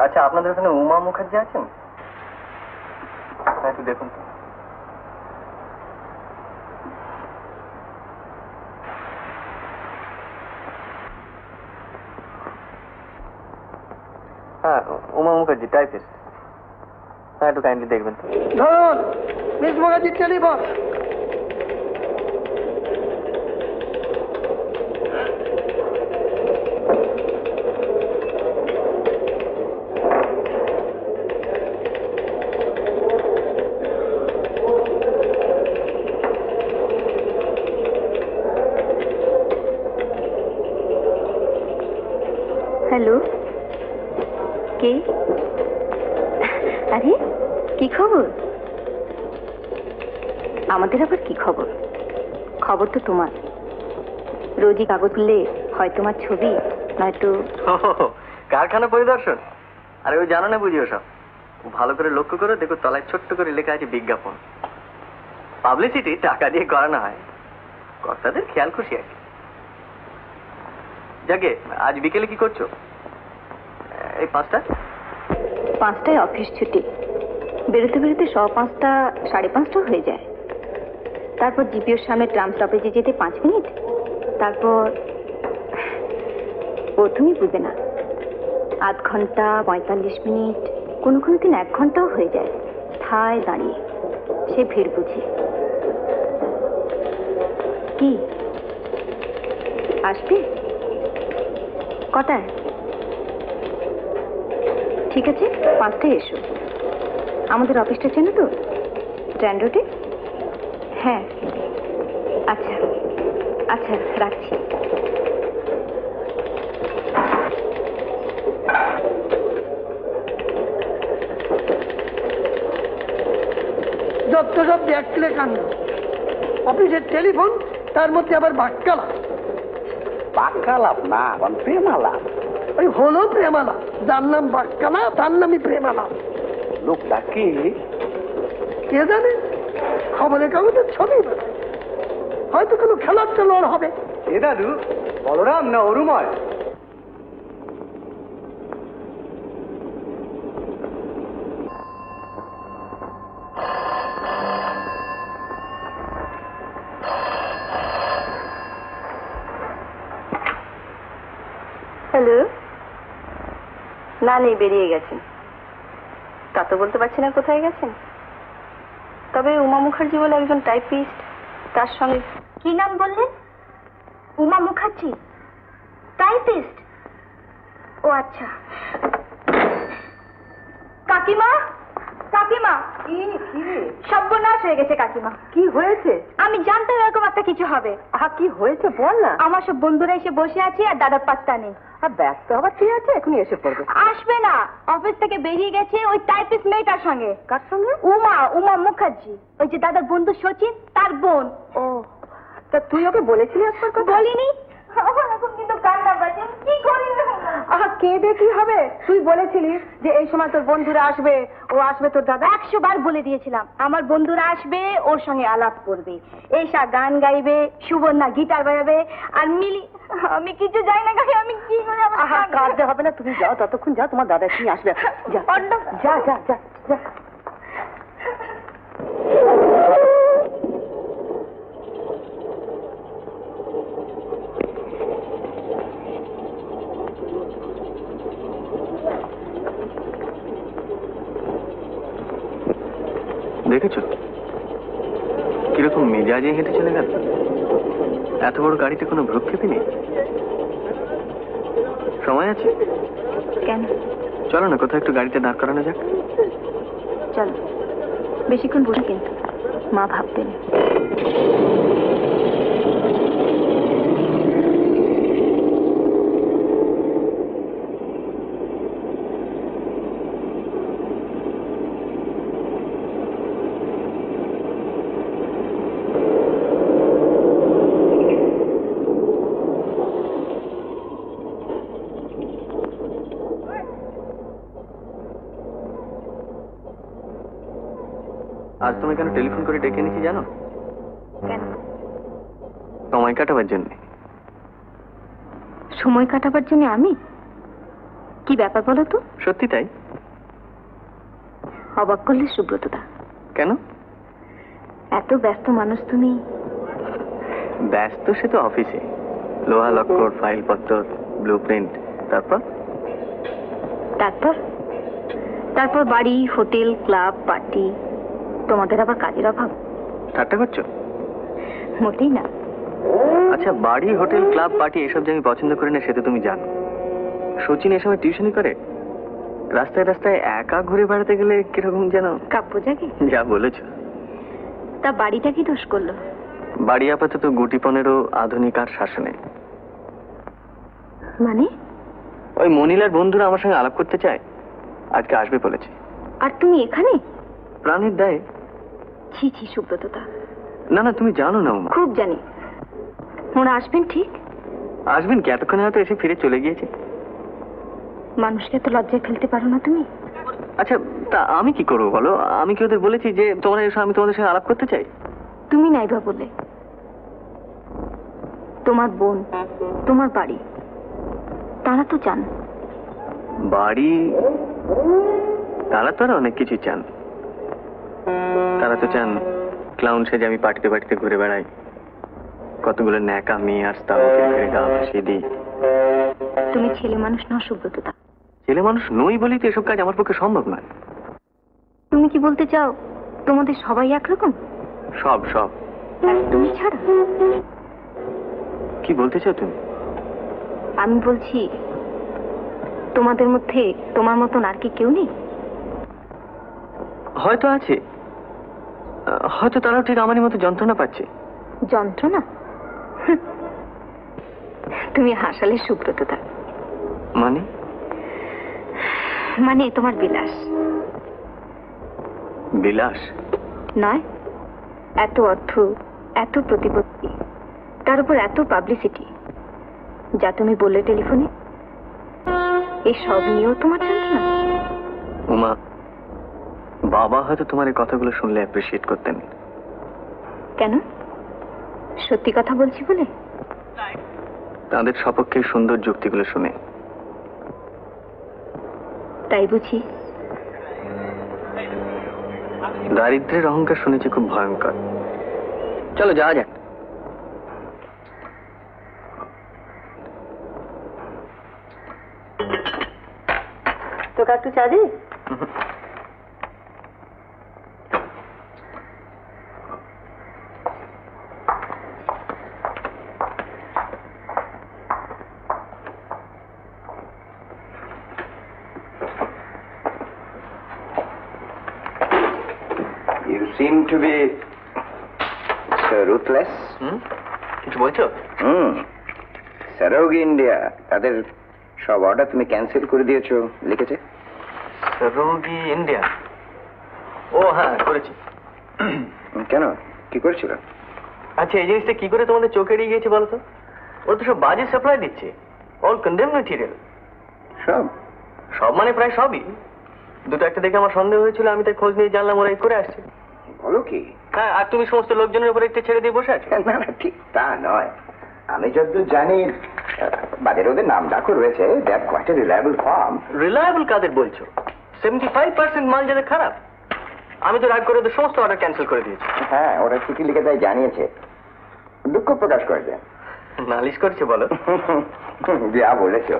আচ্ছা, আপনাদের ওখানে উমা মুখার্জি আছেন? হ্যাঁ, একটু দেখুন তো। হ্যাঁ, উমা মুখার্জি, টাইপিস্ট। হ্যাঁ, একটু কাইন্ডলি দেখবেন তো। ধরুন মিস মুখার্জি টেলিফোন। হ্যালো, কে? আরে কি খবর? আমাদের আবার কি খবর? খবর তো তোমার। রোজই কাগজ খুললে হয় তোমার ছবি, নয়তো কারখানা পরিদর্শন। আরে ওই জানো না, বুঝিও সব। ভালো করে লক্ষ্য করে দেখো, তলায় ছোট্ট করে লেখা আছে বিজ্ঞাপন। পাবলিসিটি টাকা দিয়ে করানো হয়, কর্তাদের খেয়াল খুশি আর কি। যাকে আজ বিকেলে কি করছো? এই 5টায় অফিস ছুটি। বেরোতে বেরোতে 5:15 5:30 হয়ে যায়। তারপর জিপিওর সামনে ট্রাম স্টপেজে যেতে 5 মিনিট। তারপর প্রথমেই বুঝবে না, আধ ঘন্টা 45 মিনিট, কোনো কোনো দিন 1 ঘন্টাও হয়ে যায় ঠায় দাঁড়িয়ে। সে ভিড় বুঝি। কি আসবে? কটায়? ঠিক আছে, 5টায় এসো। আমাদের অফিসটা চেনো তো, গ্র্যান্ড রোডে? হ্যাঁ, আচ্ছা আচ্ছা, রাখছি। যত সব দেখলে কান্ড। অফিসের টেলিফোন, তার মধ্যে আবার বাক্যালাপ। বাক্যালাপ না, প্রেমালাপ। ওই হলো প্রেমালাপ। যার নাম বাক্যালাপ তার নামই প্রেমালাপ। লোকটা কি? কে জানে, খবরের কাগজের ছবি বলে। হয়তো কোনো খেলার খেলোয়াড় হবে। এ দাদু, বলরাম না অরুময়? হ্যালো, না নেই, বেরিয়ে গেছেন। তা তো বলতে পারছি না কোথায় গেছেন। তবে উমা মুখার্জি বলে একজন টাইপিস্ট, তার সঙ্গে। কি নাম বললেন? উমা মুখার্জি, টাইপিস্ট? ও আচ্ছা। কাকিমা, কাকিমা, সর্বনাশ হয়ে গেছে কাকিমা। কি হয়েছে? আমি জানতাম এরকম একটা কিছু হবে। কি হয়েছে বল না। আমার সব বন্ধুরা এসে বসে আছে আর দাদার পাত্তা নেই। আর ব্যস্ত হবার কি আছে, এখনই এসে পড়বে। আসবে না, অফিস থেকে বেরিয়ে গেছে ওই টাইপিস্ট মেয়েটার সঙ্গে। কার সঙ্গে? উমা মুখার্জি, ওই যে দাদার বন্ধু সচিন, তার বোন। ও, তা তুই ওকে বলেছিলি আজকাল? বলিনি। আমার এখন কিন্তু কান্না পাচ্ছে, কি করি? কেঁদে কি হবে? তুই বলেছিলি যে এই সময় তোর বন্ধুরা আসবে, ও আসবে তোর দাদা। 100 বার বলে দিয়েছিলাম আমার বন্ধুরা আসবে, ওর সঙ্গে আলাপ করবে, এসা গান গাইবে, সুবর্ণা গিটার বাজাবে, আর মিলি। আমি কিছু যাই না গাই, আমি কি করে? কাঁদতে হবে না, তুমি যাও, ততক্ষণ যাও, তোমার দাদা কি আসবে। যা যা যা যা যা। দেখেছো কিরকম মেজাজে হেঁটে চলে গেল? এত বড় গাড়িতে কোনো ভ্রুক্ষেপই নেই। সময় আছে? কেন? চলো না, কোথাও একটু গাড়িতে দাঁড় করানো যাক। চলো, বেশিক্ষণ বসে কিন্তু মা ভাববেন। আজ তুমি কেন টেলিফোন করে ডেকে এনেছি জানো? কেন? সময় কাটাবার জন্য। সময় কাটাবার জন্য আমি? কি ব্যাপার বলো তো? সত্যি তাই? অবাক করলে সুব্রতদা। কেন? এত ব্যস্ত মানুষ তুমি। ব্যস্ত সে তো অফিসে, লোহা লক্কর, ফাইল পত্র, ব্লু প্রিন্ট। তারপর তারপর তারপর বাড়ি, হোটেল, ক্লাব, পার্টি। তোমাদের আবার কাজের অভাব? ঠাট্টা করছো? মোটেই না। আচ্ছা, বাড়ি, হোটেল, ক্লাব, পার্টি এসব যে আমি পছন্দ করি না সে তো তুমি জানো। সচিন এ সময় টিউশনি করে, রাস্তায় রাস্তায় একা ঘুরে বেড়াতে গেলে কিরকম যেন কাব্য জাগে। যা বলেছ। তা বাড়িটা কি দোষ করলো? বাড়ি আপাতত গুটিপনেরও আধুনিক আর শাসনে। মানে? ওই মনিলার বন্ধুরা আমার সঙ্গে আলাপ করতে চায়, আজকে আসবে বলেছে। আর তুমি এখানে? প্রাণীর দায়ে। ছি ছি সুব্রতদা। না না, তুমি জানো না উমা। খুব জানি। ওরা আসবেন ঠিক? আসবেন কি, এতক্ষণে হয়তো এসে ফিরে চলে গিয়েছে। মানুষকে তো লজ্জায় ফেলতে পারো না তুমি। আচ্ছা, তা আমি কি করবো বলো? আমি কি ওদের বলেছি যে তোমরা এসো, আমি তোমাদের সঙ্গে আলাপ করতে চাই? তুমি নাইবা বলে। তোমার বোন, তোমার বাড়ি, তারা তো চান। বাড়ি, তারা তো অনেক কিছু চান। তারা তো চান ক্লাউন সেজে আমি পার্টিতে পার্টিতে ঘুরে বেড়াই, কতগুলো ন্যাকা মেয়ে আসতে আমাকে ঘুরে গা ভাসিয়ে দিই। তুমি ছেলে মানুষ নও সুব্রতদা। ছেলে মানুষ নই বলেই তো এসব কাজ আমার পক্ষে সম্ভব নয়। তুমি কি বলতে চাও তোমাদের সবাই একরকম? সব সব আর তুমি ছাড়া? কি বলতে চাও তুমি? আমি বলছি তোমাদের মধ্যে তোমার মতন আর কি কেউ নেই? হয়তো আছে, হয়তো তারাও ঠিক আমারই মতো যন্ত্রণা পাচ্ছে। যন্ত্রণা? হুঁ, তুমি হাসালে সুব্রতদা। মানে? মানে তোমার বিলাস। বিলাস নয়, এত অর্থ, এত প্রতিপত্তি, তার উপর এত পাবলিসিটি, যা তুমি বললে টেলিফোনে, এই সব নিয়েও তোমার যন্ত্রণা? উমা, বাবা হয়তো তোমার এই কথাগুলো শুনলে অ্যাপ্রিসিয়েট করতেন। কেন? সত্যি কথা বলছি বলে? তাদের সপক্ষে সুন্দর যুক্তিগুলো শুনে। তাই বুঝি? দারিদ্র্যের অহংকার শুনেছি খুব ভয়ঙ্কর। চলো যাওয়া যাক। তোকে একটু চা দিই? You seem to be so ruthless. কিছু বলছো? সারোগি ইন্ডিয়া তাদের সব অর্ডার তুমি ক্যান্সেল করে দিয়েছো লিখেছে। সারোগি ইন্ডিয়া? ও হ্যাঁ, করেছি। কেন, কি করেছিল? আচ্ছা, এই জিনিসটা কি করে তোমাদের চোখে এড়িয়ে গিয়েছে বলো তো? ওরা তো সব বাজে সাপ্লাই দিচ্ছে, অল কন্ডেম ম্যাটেরিয়াল। সব? সব মানে প্রায় সবই। দুটো একটা দেখে আমার সন্দেহ হয়েছিল, আমি তাই খোঁজ নিয়ে জানলাম ওরা এই করে আসছে। বলো কি? হ্যাঁ, আর তুমি সমস্ত লোকজনের উপরে একটা ছেড়ে দিয়ে বসে আছো। না না, ঠিক তা নয়। আমি যতদূর জানি বাজারে ওদের নাম ডাকও রয়েছে। They are quite a reliable firm. Reliable কাদের বলছো? 75% মাল যাদের খারাপ। আমি তো রাগ করে ওদের সমস্ত অর্ডার ক্যান্সেল করে দিয়েছি। হ্যাঁ, ওরা চিঠি লিখে তাই জানিয়েছে, দুঃখ প্রকাশ করেছে। নালিশ করছে বলো? যা বলেছো।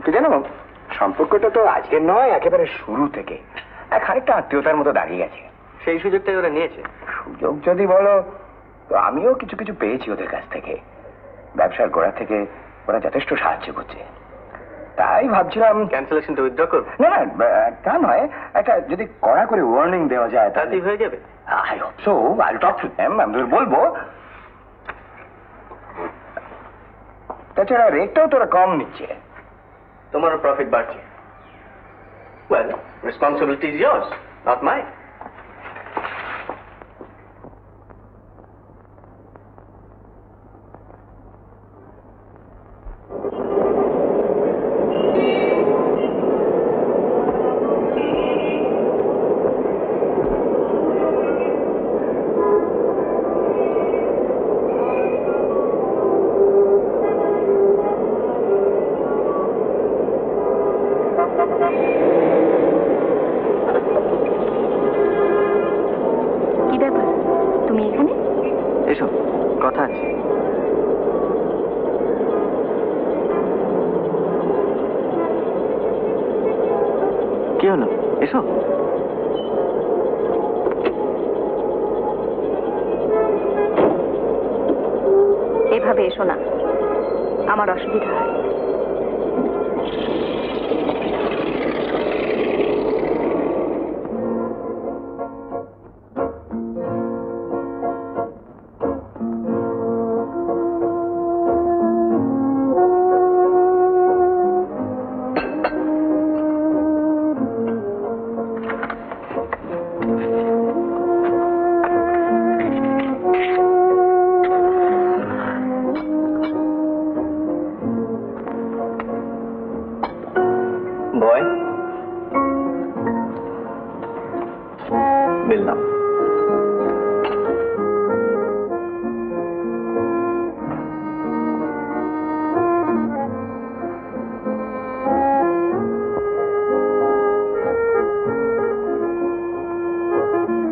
কি জানো, সম্পর্কটা তো আজকের নয়, একেবারে শুরু থেকে খানিকটা আত্মীয়তার মতো দাঁড়িয়ে গেছে। সেই সুযোগটাই ওরা নিয়েছে। সুযোগ যদি বলো তো আমিও কিছু কিছু পেয়েছি ওদের কাছ থেকে। ব্যবসার গোড়া থেকে ওরা যথেষ্ট সাহায্য করছে। তাই ভাবছিলাম ক্যান্সেলেশনটা উইথড্র করব। না না, তা নয়, একটা যদি কড়া করে ওয়ার্নিং দেওয়া যায় তাতেই হয়ে যাবে। I hope so. I talk to them, আমি বলবো। তাছাড়া রেটটাও তোরা কম নিচ্ছে। তোমারও প্রফিট বাড়ছে। Well, responsibility is years, not mine. কি ব্যাপার, তুমি এখানে? এসো, কথা আছে। কি হলো, এসো। এভাবে এসো না, আমার অসুবিধা হয়। মিললাম।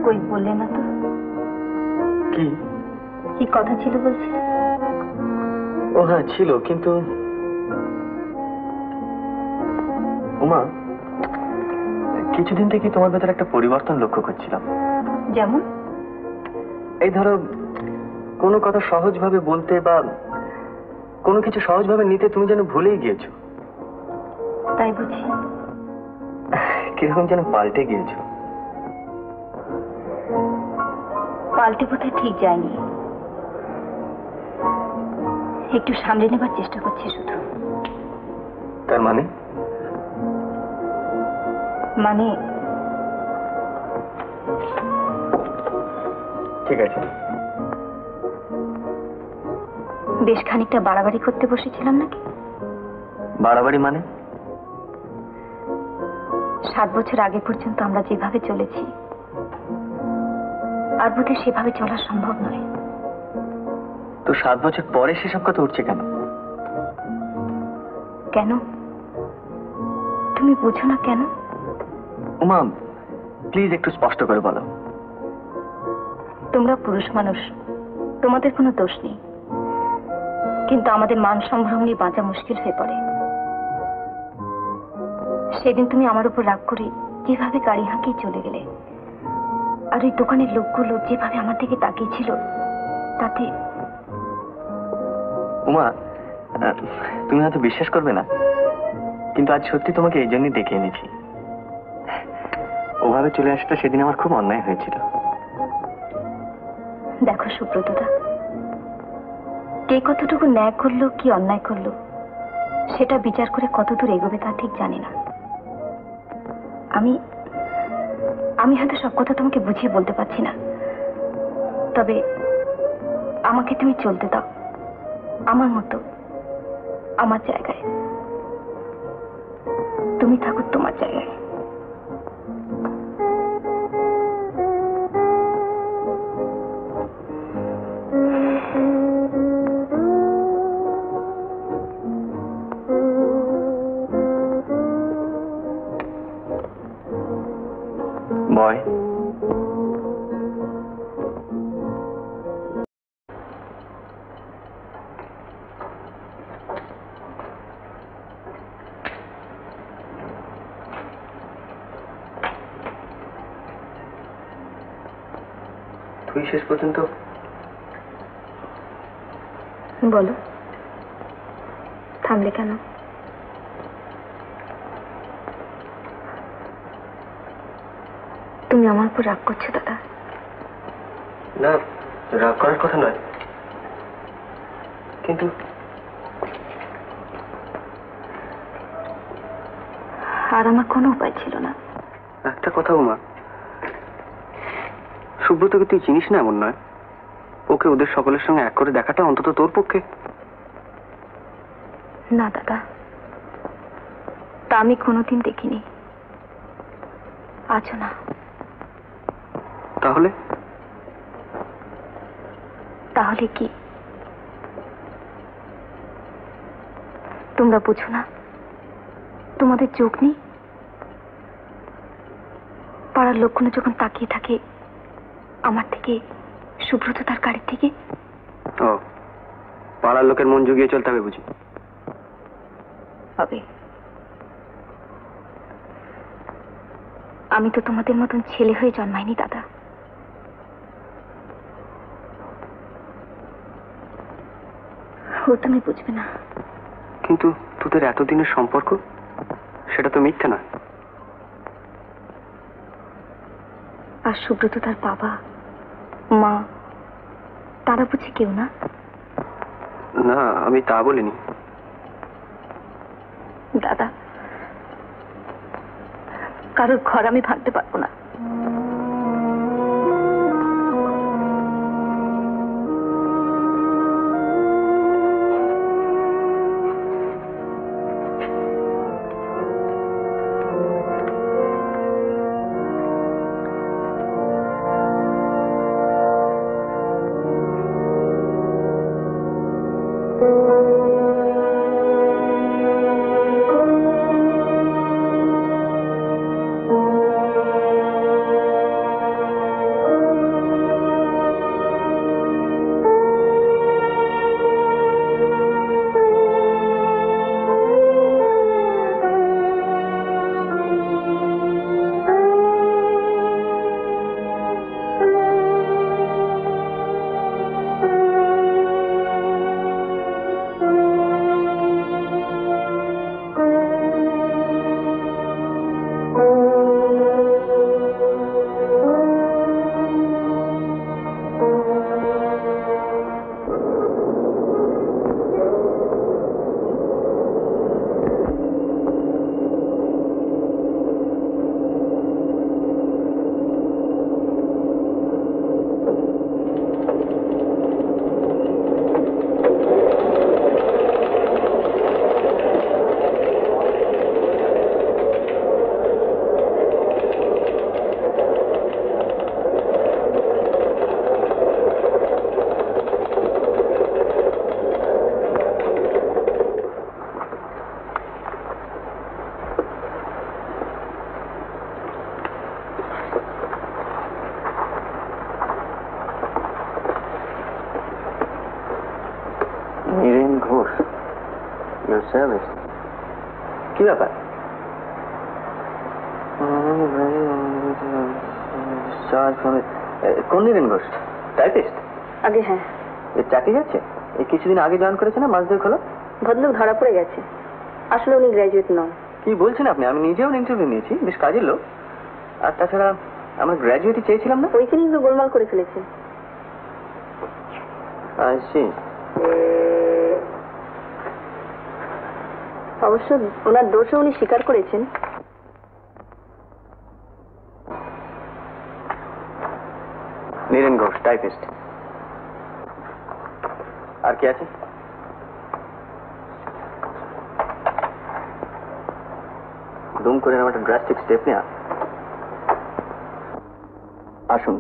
কই বললে না তো? কি কি কথা ছিল বলছি? ও হ্যাঁ ছিল, কিন্তু উমা, কিছুদিন থেকে তোমার ভেতরে একটা পরিবর্তন লক্ষ্য করছিলাম। যেমন? এই ধরো, কোনো কথা সহজভাবে বলতে বা কোনো কিছু সহজভাবে নিতে তুমি যেন ভুলেই গিয়েছো। তাই বুঝি? কিরকম যেন পাল্টে গিয়েছো। পাল্টে কোথায় ঠিক যায়নি, একটু সামলে নেবার চেষ্টা করছি শুধু। তার মানে? মানে ঠিক আছে, বেশ খানিকটা বাড়াবাড়ি করতে বসেছিলাম নাকি? বাড়াবাড়ি মানে? 7 বছর আগে পর্যন্ত আমরা যেভাবে চলেছি, আর বোধহয় সেভাবে চলা সম্ভব নয়। তো 7 বছর পরে সেসব কথা উঠছে কেন? কেন? তুমি বুঝো না কেন? উমা, প্লিজ একটু স্পষ্ট করে বলো। তোমরা পুরুষ মানুষ, তোমাদের কোনো দোষ নেই, কিন্তু আমাদের মান সম্ভ্রম নিয়ে বাঁচা মুশকিল হয়ে পড়ে। সেদিন তুমি আমার উপর রাগ করে যেভাবে গাড়ি হাঁকিয়ে চলে গেলে, আর ওই দোকানের লোকগুলো যেভাবে আমার দিকে তাকিয়েছিল, তাতে উমা, তুমি হয়তো বিশ্বাস করবে না, কিন্তু আজ সত্যি তোমাকে এই জন্যই ডেকে এনেছি। ওভাবে চলে আসতে সেদিন আমার খুব অন্যায় হয়েছিল। দেখো সুব্রতদা, কে কতটুকু ন্যায় করলো কি অন্যায় করলো সেটা বিচার করে কতদূর এগোবে তা ঠিক জানি না। আমি হয়তো সব কথা তোমাকে বুঝিয়ে বলতে পারছি না, তবে আমাকে তুমি চলতে দাও আমার মতো, আমার জায়গায়। তুমি থাকো তোমার জায়গায়। বয়, তুই শেষ পর্যন্ত বলো, থামলে কেন? তুমি আমার উপর রাগ করছো দাদা? না, রাগ করার কথা নয়, কিন্তু আর আমার কোনো উপায় ছিল না। একটা কথা উমা, সুব্রতকে তুই চিনিস না এমন নয়, ওকে ওদের সকলের সঙ্গে এক করে দেখাটা অন্তত তোর পক্ষে। না দাদা, তা আমি কোনোদিন দেখিনি, আছো না। তাহলে? তাহলে কি? তোমরা বুঝো না? তোমাদের চোখ নেই, পাড়ার লোকগুলো যখন তাকিয়ে থাকে আমার থেকে, সুব্রত তার গাড়ির থেকে। ও, পাড়ার লোকের মন জুগিয়ে চলতে হবে বুঝি? হবে। আমি তো তোমাদের মতন ছেলে হয়ে জন্মাইনি দাদা। ও তুমি বুঝবে না। কিন্তু তোদের এতদিনের সম্পর্ক, সেটা তো মিথ্যে নয়। আর সুব্রত তার বাবা মা তারা বুঝি কেউ না? না, আমি তা বলিনি। দাদা, কারোর ঘর আমি ভাঙতে পারবো না। কি ব্যাপার? কোন নীরেন ঘোষ? টাইপিস্ট? আগে হ্যাঁ। চাকরি যাচ্ছে? এই কিছুদিন আগে জয়েন করেছে না? মাস 2 হলো। ভদ্রলোক ধরা পড়ে গেছে। আসলে উনি গ্র্যাজুয়েট নন। কি বলছেন আপনি? আমি নিজেও ইন্টারভিউ নিয়েছি, বেশ কাজের লোক। আর তাছাড়া আমরা গ্র্যাজুয়েটই চেয়েছিলাম না। ওইখানেই তো গোলমাল করে ফেলেছে। অবশ্য ওনার দোষও উনি স্বীকার করেছেন। নীরেন ঘোষ, টাইপিস্ট। আর কি আছে? দুম করে একটা ড্রাস্টিক স্টেপ নেওয়া। আসুন।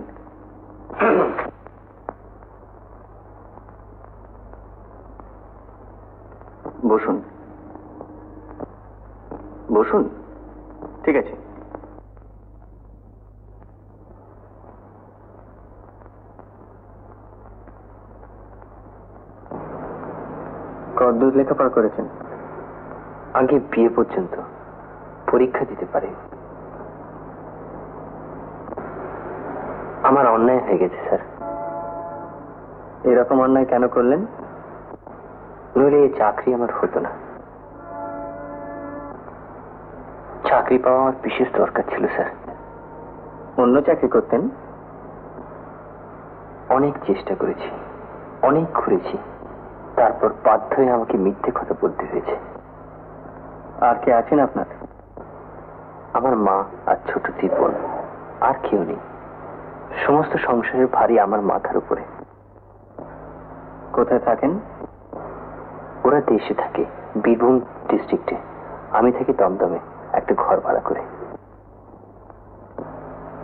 বসুন বসুন। ঠিক আছে। কতদূর লেখাপড়া করেছেন? আগে বিয়ে পর্যন্ত। পরীক্ষা দিতে পারে। আমার অন্যায় হয়ে গেছে স্যার। এরকম অন্যায় কেন করলেন? নইলে এই চাকরি আমার হতো না। চাকরি পাওয়া আমার বিশেষ দরকার ছিল স্যার। অন্য চাকরি করতেন? অনেক চেষ্টা করেছি, অনেক ঘুরেছি, তারপর বাধ্য হয়ে আমাকে মিথ্যে কথা বলতে হয়েছে। আর কে আছেন আপনার? আমার মা আর ছোট 2 বোন। আর কেউ নেই। সমস্ত সংসারের ভারী আমার মাথার উপরে। কোথায় থাকেন? ওরা দেশে থাকে, বীরভূম ডিস্ট্রিক্টে। আমি থাকি দমদমে, একটা ঘর ভাড়া করে।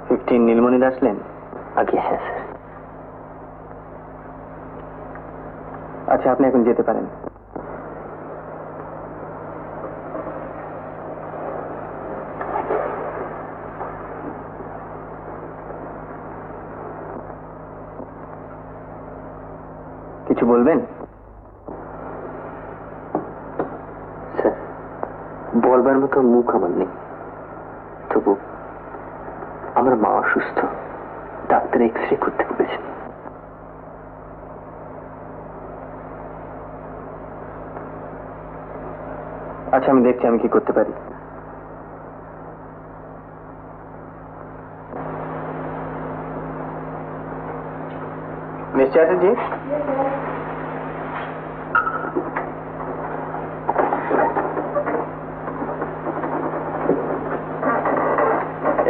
15 নীলমণি দাস লেন? আগে হ্যাঁ স্যার। আচ্ছা, আপনি এখন যেতে পারেন। বলবেন? স্যার, বলবার মতো মুখ আমার নেই, তবু আমার মা অসুস্থ, ডাক্তার এক্স-রে করতে বলেছেন। আচ্ছা, আমি দেখছি আমি কি করতে পারি। মিস চ্যাটার্জি,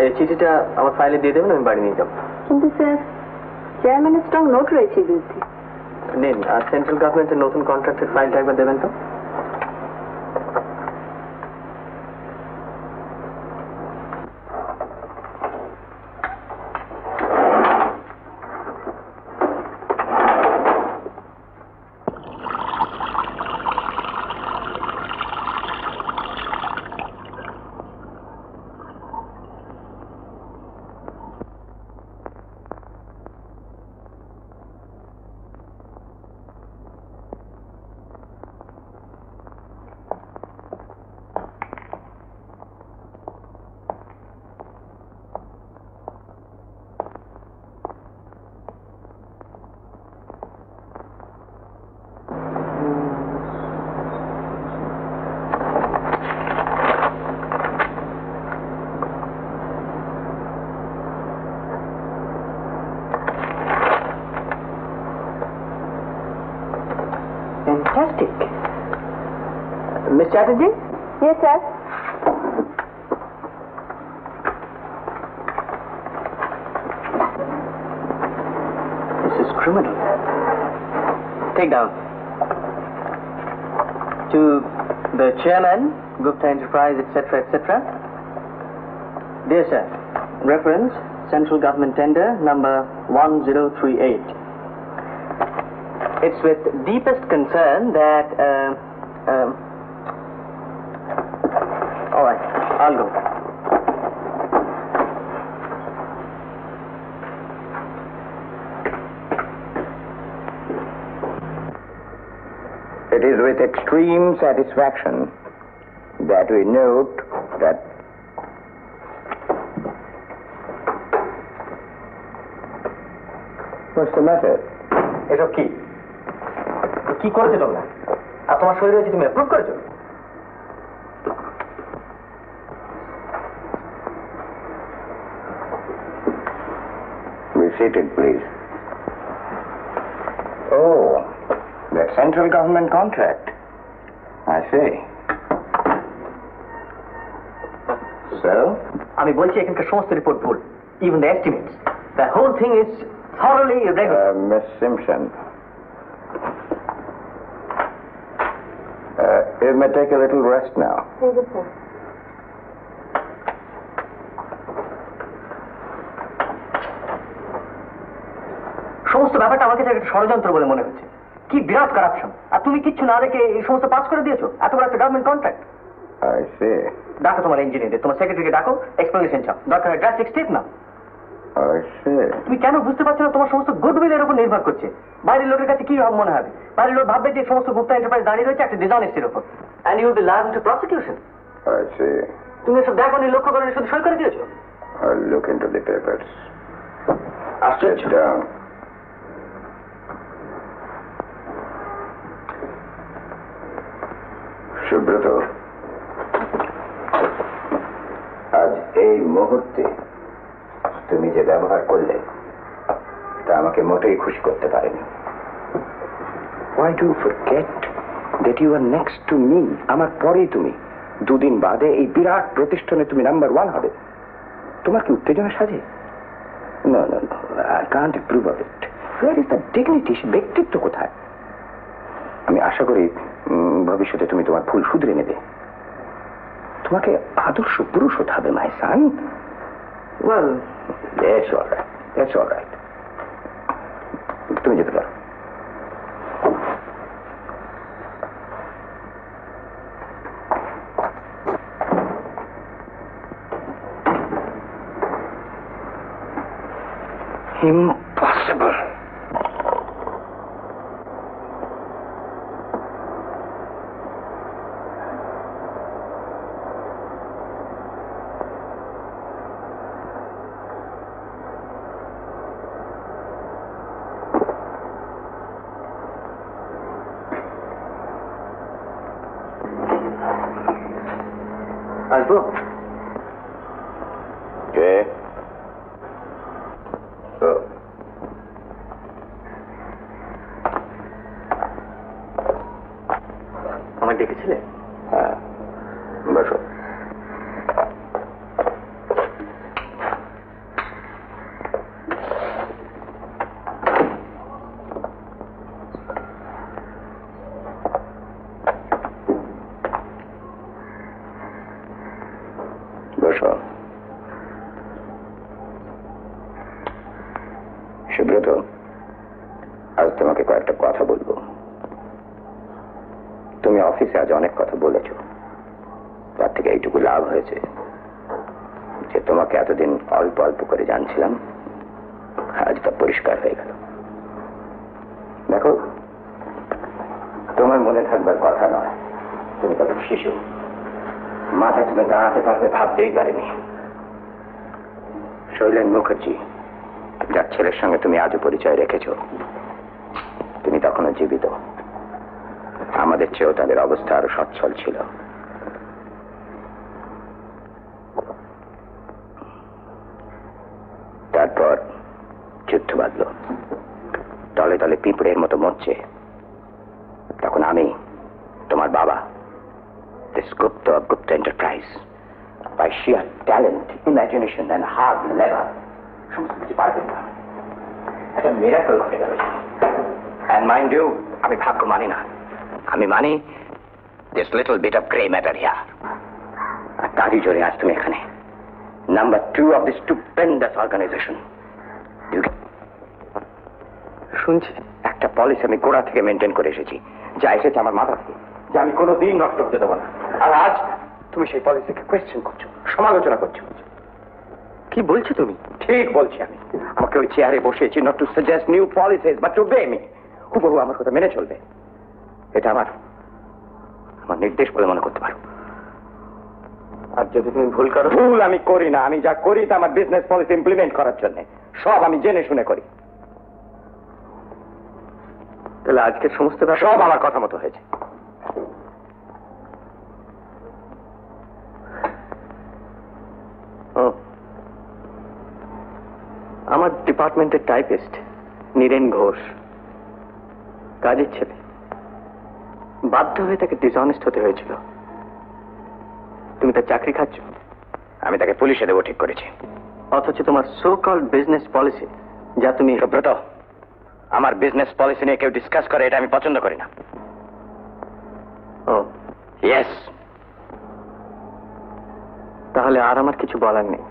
এই চিঠিটা আমার ফাইলে দিয়ে দেবেন, আমি বাড়ি নিয়ে যাবো। কিন্তু স্যার, চেয়ারম্যানের স্ট্রং নোট রয়েছে বিরুদ্ধে। নিন, আর সেন্ট্রাল গভর্নমেন্টের নতুন কন্ট্রাক্টের ফাইলটা একবার দেবেন তো। Fantastic. Miss Chatterjee? Yes, sir. This is criminal. Take down. To the chairman, Gupta Enterprise, etc., etc. Dear sir, reference Central Government Tender number 1038. It's with deepest concern that, all right, I'll go. It is with extreme satisfaction that we note that what's the matter? এসব কি কি করেছো তোমরা? আর তোমার শরীরে হয়েছে তুমি approve করেছো? Be seated, please. Oh, that central government contract. I see. So? আমি বলছি এখানকার সমস্ত রিপোর্ট ভুল, even the estimates. The whole thing is thoroughly irregular. Miss Simpson. You may take a little rest now. Thank you, sir. সমস্ত ব্যাপারটা আমার কাছে একটা ষড়যন্ত্র বলে মনে হচ্ছে। কি বিরাট কারাপশন, আর তুমি কিচ্ছু না দেখে এই সমস্ত পাস করে দিয়েছো। এত বড় একটা গভর্নমেন্ট কন্ট্রাক্ট। I see. ডাকো তোমার ইঞ্জিনিয়ারদের, তোমার সেক্রেটারিকে ডাকো, এক্সপ্লেনেশন চাও, দরকার হয় ড্রাস্টিক স্টেপ না। I see. তুমি কেন বুঝতে পারছো না তোমার সমস্ত গুডউইল এর উপর নির্ভর করছে? বাইরের লোকের কাছে কি মনে হবে? বাইরের লোক ভাববে যে সমস্ত গুপ্তা এন্টারপ্রাইজ দাঁড়িয়ে রয়েছে একটা ডিসঅনেস্টির উপর, and you will be liable to prosecution. I see. তুমি এসব দেখো নি, লক্ষ্য করে শুধু সই করে দিয়েছো। I'll look into the papers. আশ্চর্য। Sit down. সুব্রত, আজ এই মুহূর্তে তুমি যে ব্যবহার করলে তা আমাকে মোটেই খুশি করতে পারেনি। Why do you forget that you are next to me? আমার পরেই তুমি, দুদিন বাদে এই বিরাট প্রতিষ্ঠানে তুমি নাম্বার 1 হবে। তোমার কি উত্তেজনা সাজে? No, no, no. I can't approve of it. Where is the dignity? ব্যক্তিত্ব কোথায়? আমি আশা করি ভবিষ্যতে তুমি তোমার ভুল শুধরে নেবে। তোমাকে আদর্শ পুরুষ হতে হবে, মাই সান। Well, that's all right. That's all right. তুমি যেতে পারো। Impossible. আসবো? কে? আমাকে ডেকেছিলে? হ্যাঁ, বসো। বসো। সুব্রত, আজ তোমাকে কয়েকটা কথা বলবো। তুমি অফিসে আজ অনেক কথা বলেছো, তার থেকে এইটুকু লাভ হয়েছে যে তোমাকে এতদিন অল্প অল্প করে জানছিলাম, আজ তা পরিষ্কার হয়ে গেল। দেখো, তোমার মনে থাকবার কথা নয়, তুমি তখন শিশু, মাথা তুমি দাঁড়াতে পারবে ভাবতেই পারেনি। শৈলেন মুখার্জি, যার ছেলের সঙ্গে তুমি আজও পরিচয় রেখেছো, তুমি তখনও জীবিত। আমাদের চেয়েও তাদের অবস্থা আরো সচ্ছল ছিল। তারপর যুদ্ধ বাঁধল, তলে তলে পিঁপড়ের মতো মরছে। তখন আমি, তোমার বাবা, this Gupta of Gupta Enterprise, by sheer talent, imagination and hard labor, সমস্ত কিছু পারবেন না। একটা মিরাকল ঘটে গেল। And mind you, আমি ভাগ্য মানি না, আমি মানি this little bit of gray matter here. আর তারই জোরে আজ তুমি এখানে, number 2 of this stupendous organization. শুনছি একটা পলিসি আমি গোড়া থেকে মেনটেন করে এসেছি, যা এসেছে আমার মাথা থেকে, যে আমি কোনোদিন নষ্ট হতে দেবো না। আর আজ তুমি সেই পলিসিকে কোয়েশ্চেন করছো, সমালোচনা করছো। কি বলছো তুমি? ঠিক বলছি আমি। আমাকে ওই চেয়ারে বসিয়েছি not to suggest new policies but two ওবে me. হুবহু আমার কথা মেনে চলবে, এটা আমার নির্দেশ বলে মনে করতে পারো। আর যদি তুমি ভুল করো? ভুল আমি করি না, আমি যা করি তা আমার বিজনেস পলিসি ইমপ্লিমেন্ট করার জন্য, সব আমি জেনে শুনে করি। তাহলে আজকের সমস্ত সব আমার কথা মতো হয়েছে। আমার ডিপার্টমেন্টের টাইপিস্ট নীরেন ঘোষ, কাজের ছেলে, বাধ্য হয়ে তাকে ডিসঅনেস্ট হতে হয়েছিল। তুমি তার চাকরি খাচ্ছ, আমি তাকে পুলিশে দেবো ঠিক করেছি। অথচ তোমার সো কল্ড বিজনেস পলিসি, যা তুমি সুব্রত, আমার বিজনেস পলিসি নিয়ে কেউ ডিসকাস করে এটা আমি পছন্দ করি না। ও ইয়েস। তাহলে আর আমার কিছু বলার নেই।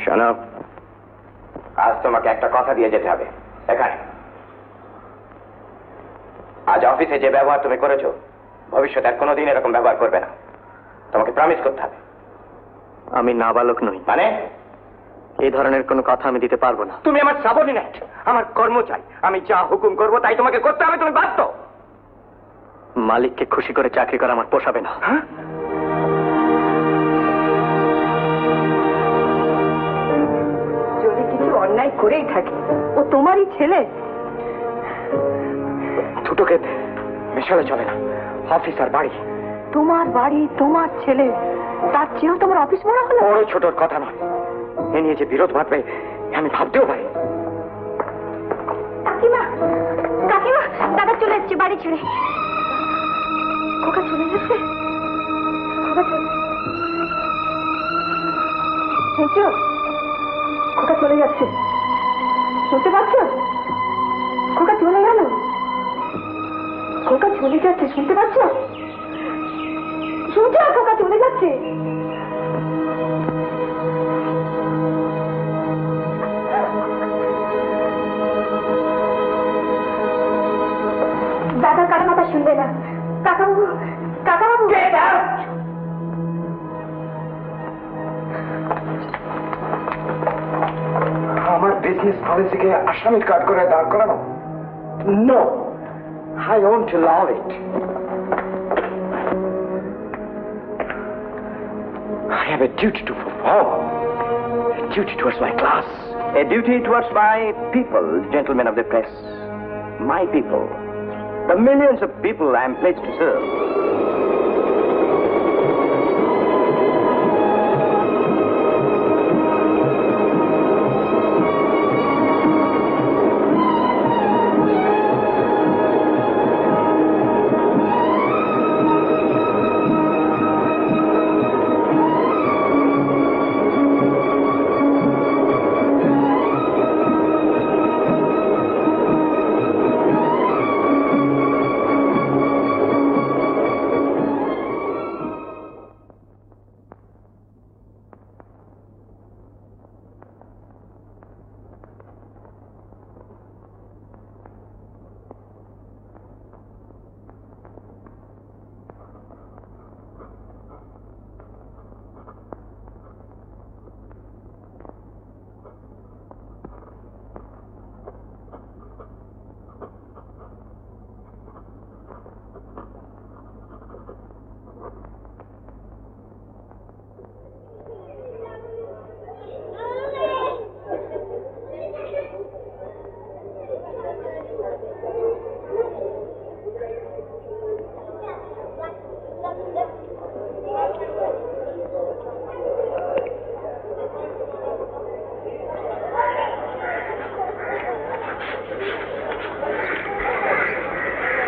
শোনো, আজ তোমাকে একটা কথা দিয়ে যেতে হবে। এখানে আজ অফিসে যে ব্যবহার তুমি করেছো, ভবিষ্যতে আর কোনোদিন এরকম ব্যবহার করবে না। তোমাকে প্রমিস করতে হবে। আমি নাবালক নই, মানে এই ধরনের কোনো কথা আমি দিতে পারবো না। তুমি আমার সাবঅর্ডিনেট, আমার কর্মচারী। আমি যা হুকুম করবো তাই তোমাকে করতে হবে, তুমি বাধ্য। মালিককে খুশি করে চাকরি করা আমার পোষাবে না। যদি কিছু অন্যায় করেই থাকে, ও তোমারই ছেলে। দুটোকে মেশালে চলে না, অফিস আর বাড়ি। তোমার বাড়ি, তোমার ছেলে, তার চেয়েও তোমার অফিস বড় হলো। বড় ছোটর কথা নয়, এ নিয়ে যে বিরোধ বাঁধবে আমি ভাবতেও পারি। কাকিমা, কাকিমা, দাদা চলে যাচ্ছে বাড়ি ছেড়ে। খোকা চলে যাচ্ছে, খোকা চলে, শুনছো? খোকা চলে যাচ্ছে, শুনতে পাচ্ছ? খোকা চলে গেল, খোকা চলে যাচ্ছে, শুনতে পাচ্ছ? শুনছো? খোকা চলে যাচ্ছে। দাদা কারো কথা শুনবে না। কাকাবাবু, কাকাবাবু, আমার বিজনেস পলিসিকে আসামির কার্ড করে দাঁড় করানো? No, I won't allow it. I have a duty to perform, a duty towards my class, a duty towards my people, gentlemen of the press, my people. the millions of people I am pledged to serve.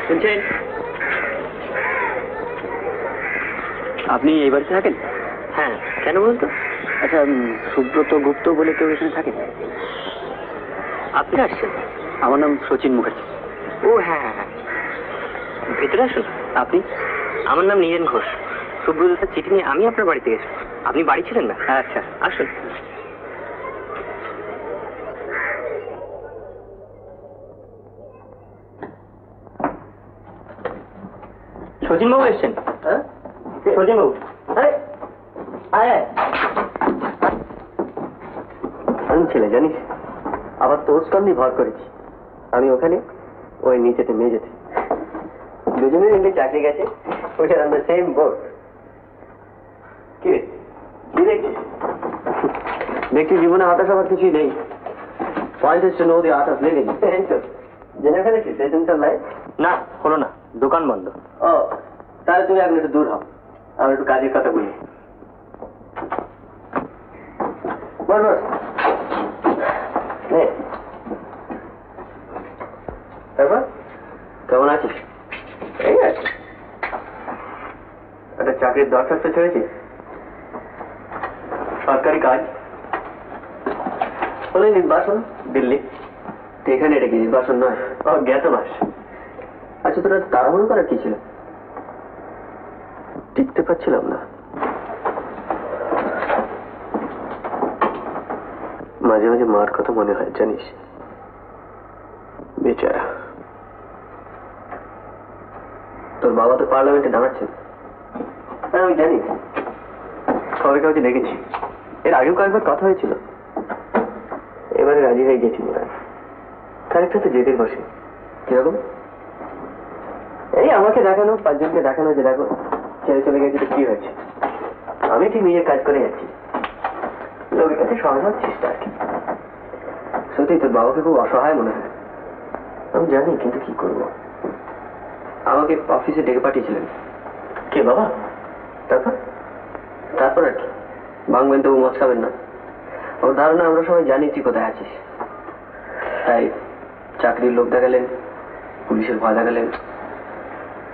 শুনছেন? আপনি এই বাড়িতে থাকেন? হ্যাঁ, কেন বলুন তো? আচ্ছা, সুব্রত গুপ্ত বলে কেউ এখানে থাকেন? আপনি আসছেন? আমার নাম শচীন মুখার্জি। ও হ্যাঁ হ্যাঁ হ্যাঁ, ভেতরে আসুন। আপনি? আমার নাম নীরেন ঘোষ। সুব্রত স্যার চিঠি নিয়ে আমি আপনার বাড়িতে গেছি। আপনি বাড়ি ছিলেন না? আচ্ছা, আসুন। শচীনবাবু এসছেন? হ্যাঁ, শচীনবাবু। আমি ছেলে জানিস, আবার তোর স্কন্ধে ভর করেছি। আমি ওখানে, ওই নিচেতে মেঝেতে, দুজনের মিলে চাকরি গেছে। ওইটা আমাদের সেম বোর্ড। কি রে, কি দেখছিস? দেখছি জীবনে হতাশ হওয়ার কিছুই নেই। Point is to know the art of living. জেনে ফেলেছিস এজেন্টার লাইফ? না, হলো না, দোকান বন্ধ। ও, তাহলে তুমি এখন একটু দূর হও, আমি একটু কাজের কথা বলি। বল বল। তারপর কেমন আছিস? এই আছে, একটা চাকরির দরখাস্ত ছেড়েছি, সরকারি কাজ হলে নির্বাচন দিল্লি। এখানে এটা কি নির্বাচন নয়, জ্ঞাত মাস। আচ্ছা, তোরা তাড়াহুড়ো করার কি ছিল? টিকতে পারছিলাম না। মাঝে মাঝে মার কথা মনে হয় জানিস, বেচারা। তোর বাবা তো পার্লামেন্টে দাঁড়াচ্ছেন। হ্যাঁ, আমি জানি, খবরের কাগজে দেখেছি। এর আগেও কয়েকবার কথা হয়েছিল, এবারে রাজি হয়ে গেছি মনে হয়। খানিকটা তো জেদের বসে। কিরকম? এই আমাকে দেখানো, পাঁচজনকে দেখানো যে দেখো ছেড়ে চলে গেছে তো কি হয়েছে। আমি ঠিক নিজের কাজ করে যাচ্ছি, লোকের কাছে সহজ হওয়ার চেষ্টা আর কি। সত্যি তোর বাবাকে খুব অসহায় মনে হয়, আমি জানি, কিন্তু কি করব। আমাকে অফিসে ডেকে পাঠিয়েছিলেন। কে বাবা? তারপর? তারপর আর কি, ভাঙবেন তবু মদ খাবেন না। ওর ধারণা আমরা সবাই জানি তুই কোথায় আছিস, তাই চাকরির লোক দেখালেন, পুলিশের ভয় দেখালেন।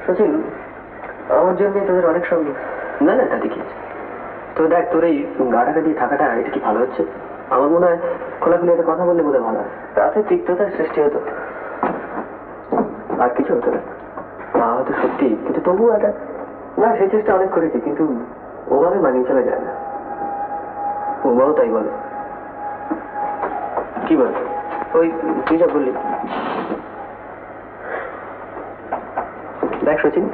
সচিন, আমার জন্য তোদের অনেক সঙ্গে। না না, তা দেখি তো দেখ, তোর এই গা ঢাকা দিয়ে থাকাটা এটা কি ভালো হচ্ছে? আমার মনে হয় খোলাখুলি একটা কথা বললে বোধহয় ভালো হয়, তাতে তিক্ততার সৃষ্টি হতো, আর কিছু হতো না। তা হয়তো সত্যি, কিন্তু তবুও একটা না, সেই চেষ্টা অনেক করেছি, কিন্তু ওভাবে মানিয়ে চলে যায় না। ওবাও তাই বলে। কি বল? ওই তুই যা বললি। দেখ সচিন,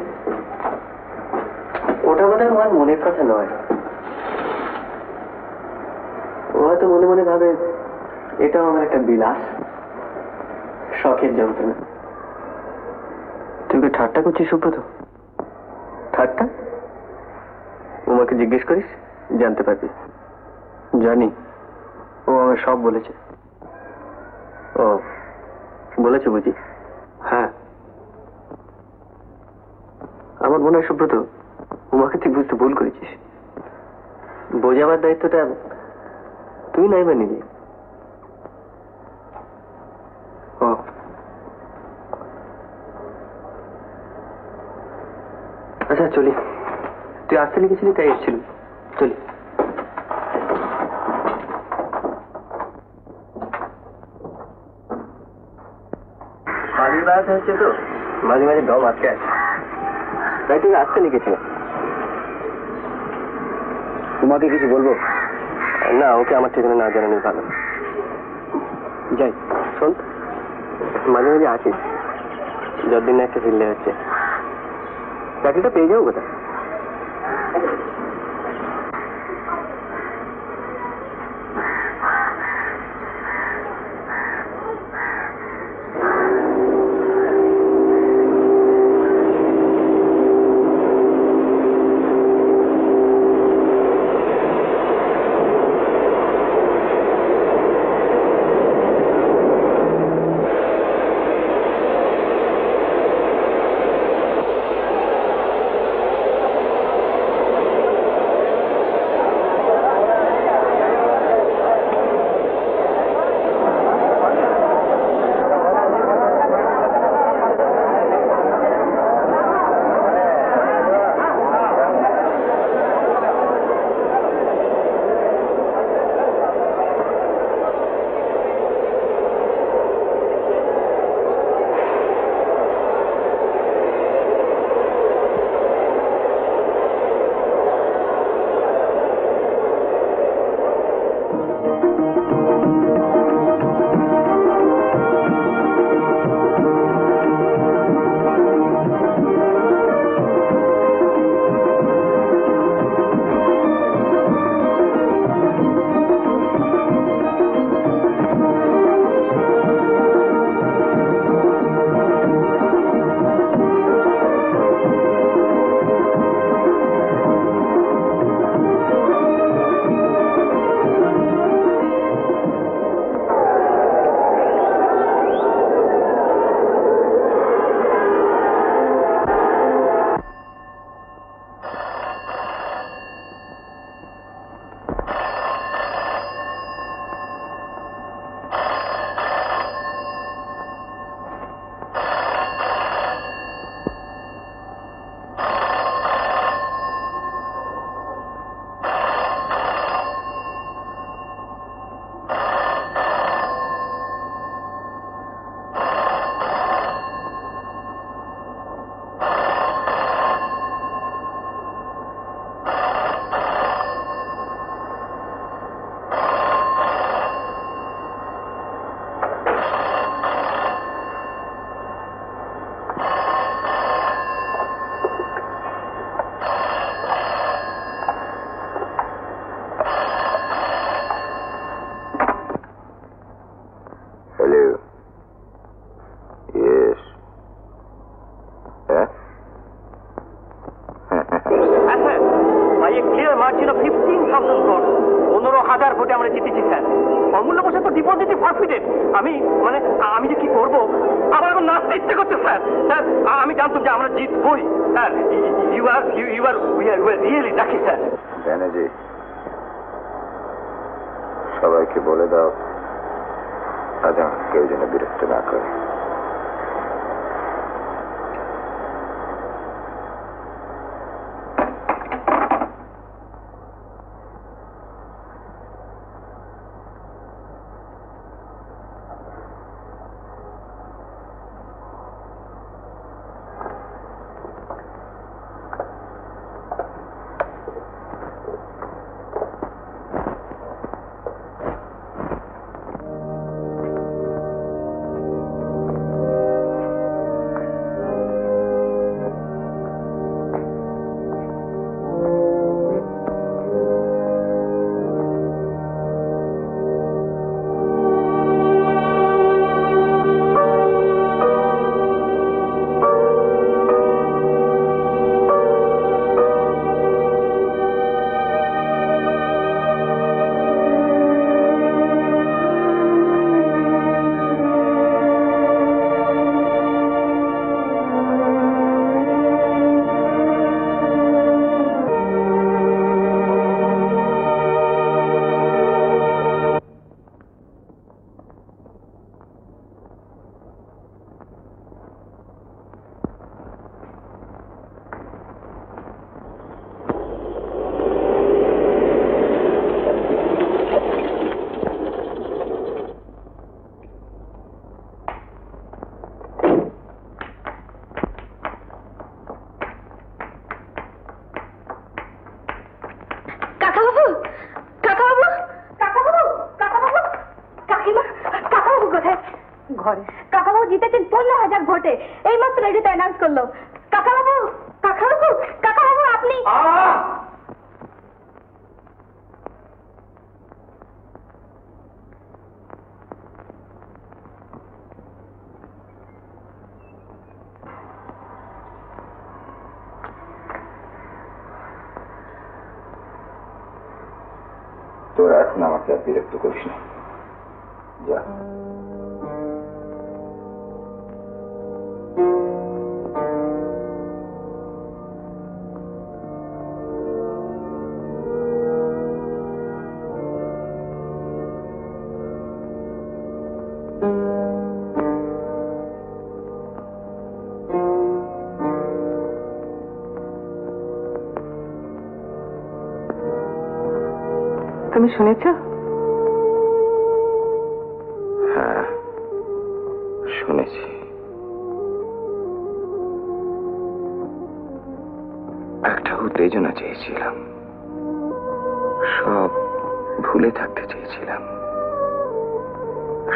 ওটা বোধহয় আমার মনের কথা নয়। ও হয়তো মনে মনে ভাবে এটাও আমার একটা বিলাস, শখের যন্ত্রণা। তুই কি ঠাট্টা করছিস সুব্রত? ঠাট্টা? ওমাকে জিজ্ঞেস করিস, জানতে পারবি। জানি, ও আমার সব বলেছে। ও বলেছে বুঝি? হ্যাঁ, আমার মনে হয় সুব্রত উমাকে তুই বুঝতে ভুল করেছিস। বোঝাবার দায়িত্বটা তুই নাই বা নিবি। ও আচ্ছা চলি, তুই আসতে লিখেছিলি তাই এসেছিলি, চলি। মাঝে বেড়াতে হচ্ছে তো, মাঝে মাঝে দম আটকে আছে, তাই তুই আসতে লিখেছিলাম। তোমাকে কিছু বলবো না? ওকে আমার ঠিকানা না জানানোই ভালো। যাই শোন, মাঝে মাঝে আসিস, যতদিন না একটা ফিরলে হচ্ছে। চাকরিটা পেয়ে যাবো কোথায়? সবাইকে বলে দাও আজ কেউ যেন বিরক্ত না করে। ঘরে। কাকাবাবু জিতেছেন 15,000 ভোটে, এই মাত্র রেডিওতে অ্যানাউন্স করলো। কাকাবাবু, কাকাবাবু, কাকাবাবু আপনি। তোরা এখন আমাকে আর বিরক্ত করিস না, যা। তুমি শুনেছ? হ্যাঁ, শুনেছি। একটা উত্তেজনা চেয়েছিলাম, সব ভুলে থাকতে চেয়েছিলাম,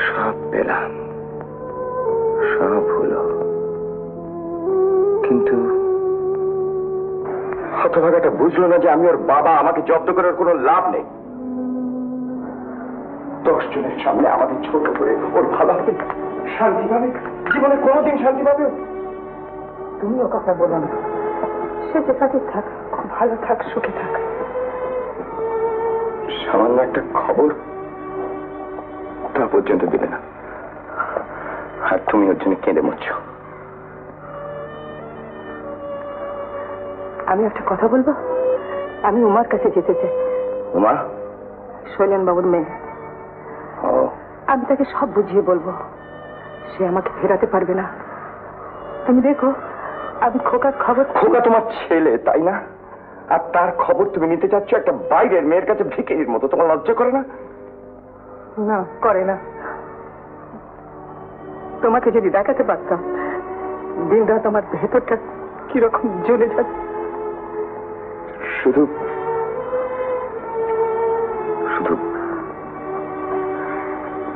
সব পেলাম, সব হলো, কিন্তু হতভাগাটা বুঝলো না যে আমি ওর বাবা, আমাকে জব্দ করার কোনো লাভ নেই। 10 জনের সামনে আমাদের ছোট করে ওর ভালো হবে, শান্তি পাবে, জীবনে কোনোদিন শান্তি পাবে। তুমিও কথা বলো না, সে যেখানে থাক, খুব ভালো থাক, সুখে থাক। সামান্য একটা খবর তা পর্যন্ত দিলে না, আর তুমি ওর জন্য কেঁদে মরছো। আমি একটা কথা বলবো, আমি উমার কাছে যেতে চাই। উমা? শৈলেন বাবুর মেয়ে। ও, আমি তাকে সব বুঝিয়ে বলবো, সে আমাকে ফেরাতে পারবে না। তুমি দেখো, আমি খোকার খবর। খোকা তোমার ছেলে, তাই না? আর তার খবর তুমি নিতে চাচ্ছ একটা বাইরের মেয়ের কাছে ভিখিরির মতো। তোমার লজ্জা করে না? না, করে না। তোমাকে যদি দেখাতে পারতাম দিন রাত আমার ভেতরটা কিরকম জ্বলে যাচ্ছে। শুধু শুধু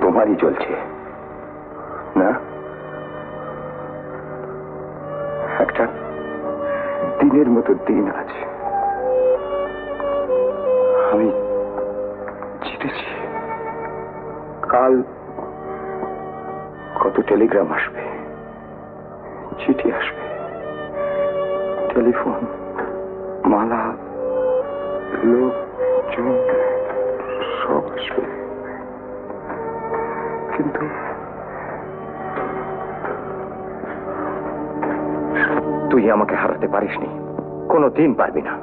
তোমারই জ্বলছে না? একটা দিনের মতো দিন আছে, আমি জিতেছি। কাল কত টেলিগ্রাম আসবে, চিঠি আসবে, টেলিফোন, মালা, লোকজন সব আসবে, কিন্তু তুই আমাকে হারাতে পারিসনি, কোনোদিন পারবি না।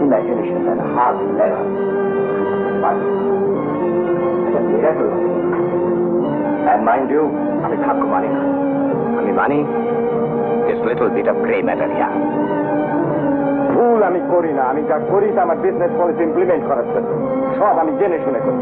Imagination and hard letter. miracle. And mind you, আমি ভাগ্য মানি না। আমি মানি this little bit of gray matter here. ভুল আমি করি না, আমি যা করি তা আমার বিজনেস পলিসি ইমপ্লিমেন্ট করার জন্য। সব আমি জেনে শুনে করি।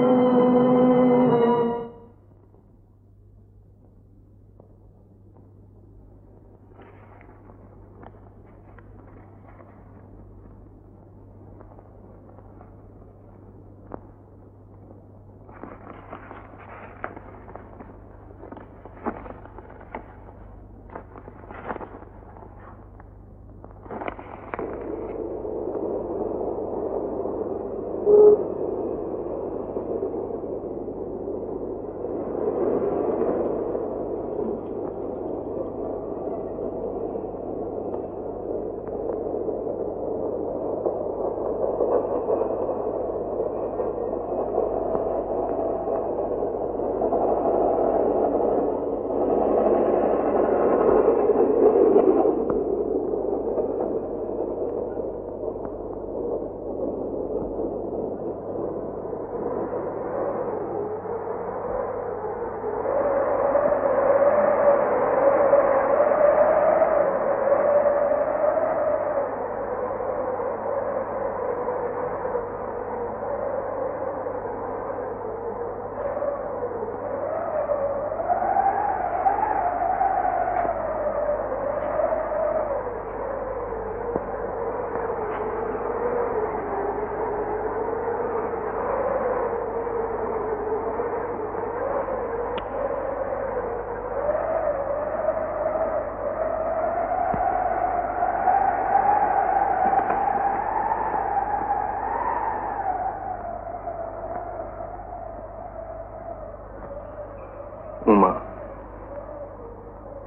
উমা,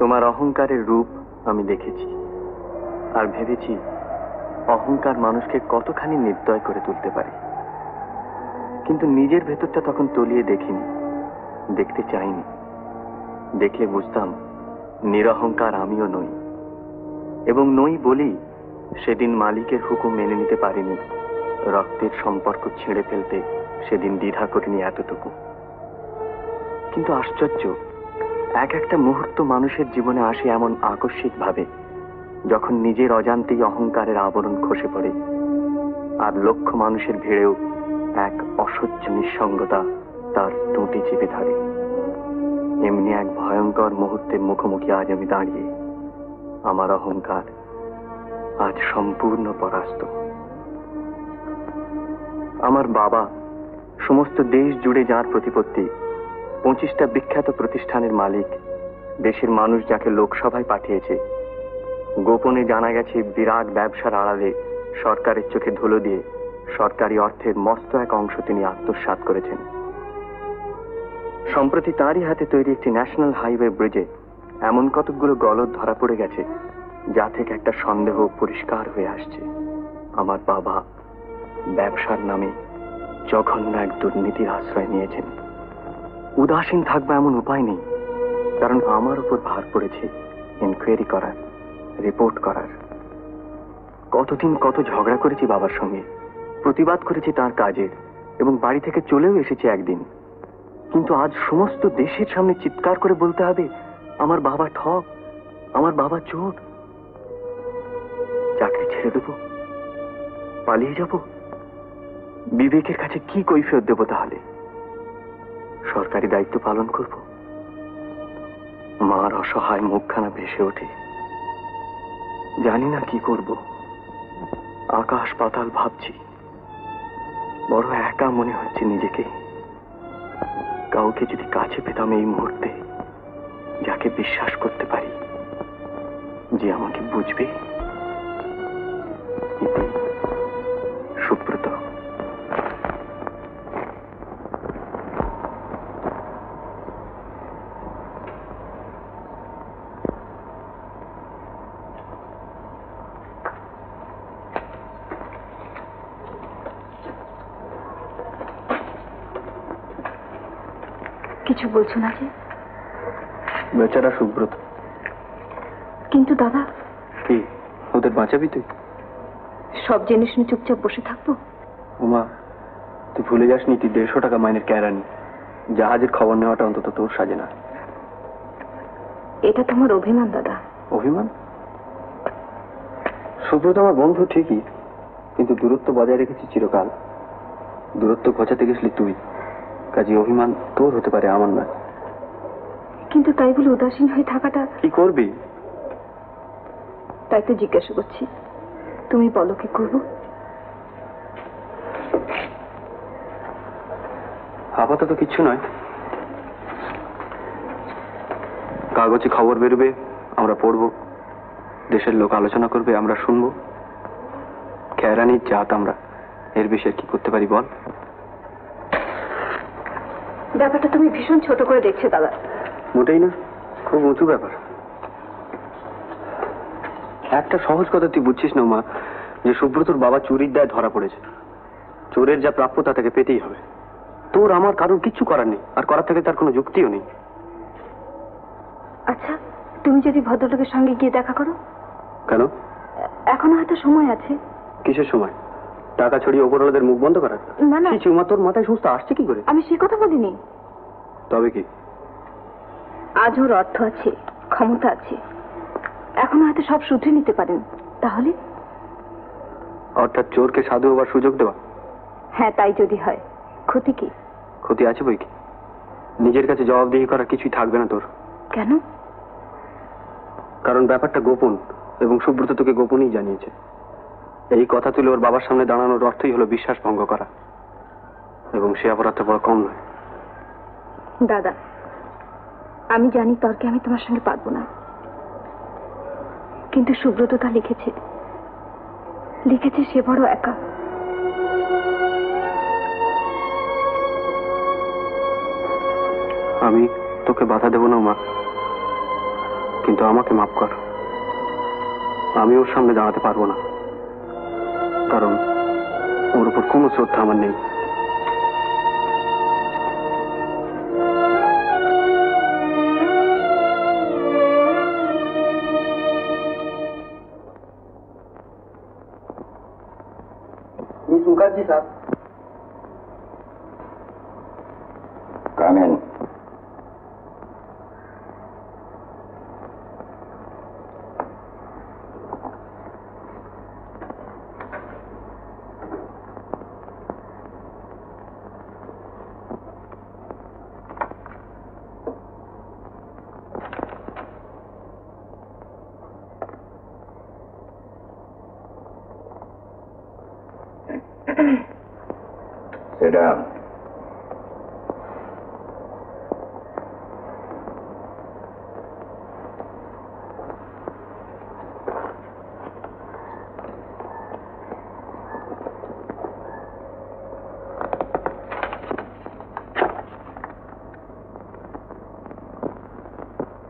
তোমার অহংকারের রূপ আমি দেখেছি আর ভেবেছি অহংকার মানুষকে কতখানি নির্দয় করে তুলতে পারে, কিন্তু নিজের ভেতরটা তখন তলিয়ে দেখিনি, দেখতে চাইনি। দেখলে বুঝতাম নিরহংকার আমিও নই, এবং নই বলেই সেদিন মালিকের হুকুম মেনে নিতে পারিনি, রক্তের সম্পর্ক ছেড়ে ফেলতে সেদিন দ্বিধা করিনি এতটুকু। কিন্তু আশ্চর্য, এক একটা মুহূর্ত মানুষের জীবনে আসে এমন আকস্মিক ভাবে, যখন নিজের অজান্তেই অহংকারের আবরণ খসে পড়ে, আর লক্ষ মানুষের ভিড়েও এক অসহ্য নিঃসঙ্গতা তার টুঁটি চেপে ধরে। এমনি এক ভয়ঙ্কর মুহূর্তের মুখোমুখি আজ আমি দাঁড়িয়ে। আমার অহংকার আজ সম্পূর্ণ পরাস্ত। আমার বাবা সমস্ত দেশ জুড়ে যার প্রতিপত্তি, 25টা বিখ্যাত প্রতিষ্ঠানের মালিক, দেশের মানুষ যাকে লোকসভায় পাঠিয়েছে, গোপনে জানা গেছে বিরাট ব্যবসার আড়ালে সরকারের চোখে ধুলো দিয়ে সরকারি অর্থের মস্ত এক অংশ তিনি আত্মসাৎ করেছেন। সম্প্রতি তারই হাতে তৈরি একটি ন্যাশনাল হাইওয়ে ব্রিজে এমন কতকগুলো গলদ ধরা পড়ে গেছে, যা থেকে একটা সন্দেহ পরিষ্কার হয়ে আসছে। আমার বাবা ব্যবসার নামে জঘন্য এক দুর্নীতির আশ্রয় নিয়েছেন। উদাসীন থাকবে এমন উপায় নেই, কারণ আমার উপর ভার পড়েছে ইনকোয়ারি করার, রিপোর্ট করার। কতদিন কত ঝগড়া করেছি বাবার সঙ্গে, প্রতিবাদ করেছি তার কাজের, এবং বাড়ি থেকে চলেও এসেছি একদিন। কিন্তু আজ সমস্ত দেশের সামনে চিৎকার করে বলতে হবে আমার বাবা ঠক, আমার বাবা চোর। চাকরি ছেড়ে দেব, পালিয়ে যাব, বিবেকের কাছে কি কৈফিয়ত দেব? তাহলে সরকারি দায়িত্ব পালন করব? মার অসহায় মুখখানা ভেসে ওঠে। জানি না কি করব, আকাশ পাতাল ভাবছি। বড় একা মনে হচ্ছে নিজেকে। কাউকে যদি কাছে পেতাম এই মুহূর্তে, যাকে বিশ্বাস করতে পারি, যে আমাকে বুঝবে। সুব্রত। কিছু বলছো না যে? বেচারা সুব্রত। কিন্তু দাদা, কি ওদের বাঁচাবি তুই? সব জেনে শুনে চুপচাপ বসে থাকবো? উমা, তুই ভুলে যাসনি তুই 150 টাকা মাইনের কেরানি। জাহাজের খবর নেওয়াটা অন্তত তোর সাজে না। এটা তোমার অভিমান দাদা। অভিমান? সুব্রত আমার বন্ধু ঠিকই, কিন্তু দূরত্ব বজায় রেখেছি চিরকাল। দূরত্ব ঘোচাতে গেছিলি তুই, কাজে অভিমান তোর হতে পারে, আমার নয়। কিন্তু তাই বলে উদাসীন হয়ে থাকাটা। কি করবি? তাই তো জিজ্ঞাসা করছি, তুমি বলো কি করবো? আপাতত কিচ্ছু নয়, কাগজে খবর বেরোবে, আমরা পড়বো, দেশের লোক আলোচনা করবে, আমরা শুনবো। কেরানির জাত আমরা, এর বেশি আর কি করতে পারি বল? ব্যাপারটা তুমি ভীষণ ছোট করে দেখছো দাদা। মোটেই না, খুব উঁচু ব্যাপার। একটা সহজ কথা তুই বুঝছিস না মা, যে সুব্রতর বাবা চুরির দায়ে ধরা পড়েছে। চোরের যা প্রাপ্যতা তাকে পেতেই হবে। তোর আমার কারোর কিচ্ছু করার নেই, আর করার থেকে তার কোনো যুক্তিও নেই। আচ্ছা, তুমি যদি ভদ্রলোকের সঙ্গে গিয়ে দেখা করো? কেন? এখনো হয়তো সময় আছে। কিসের সময়? টাকা ছড়িয়ে ওপরওয়ালাদের মুখ বন্ধ করার? না না, চুমা তোর মাথায় সুস্থ আসছে কি করে? আমি সে কথা বলিনি। তবে কি? আজ ওর অর্থ আছে, ক্ষমতা আছে, এখনো হয়তো সব শুধরে নিতে পারেন। তাহলে? অর্থাৎ চোরকে সাধু হবার সুযোগ দেওয়া? হ্যাঁ, তাই যদি হয়, ক্ষতি কি? ক্ষতি আছে বই কি, নিজের কাছে জবাবদিহি করার কিছুই থাকবে না তোর। কেন? কারণ ব্যাপারটা গোপন, এবং সুব্রত তোকে গোপনই জানিয়েছে। এই কথা তুলে ওর বাবার সামনে দাঁড়ানোর অর্থই হলো বিশ্বাস ভঙ্গ করা, এবং সে অপরাধটা বড় কম নয়। দাদা, আমি জানি তর্কে আমি তোমার সঙ্গে পারবো না, কিন্তু সুব্রত তা লিখেছে, লিখেছে সে বড় একা। আমি তোকে বাধা দেব না মা, কিন্তু আমাকে মাফ কর। আমি ওর সামনে দাঁড়াতে পারবো না, কারণ ওর উপর কোনো শ্রদ্ধা আমার নেই। মিস মুখার্জি সাহেব, Come in. Sit down.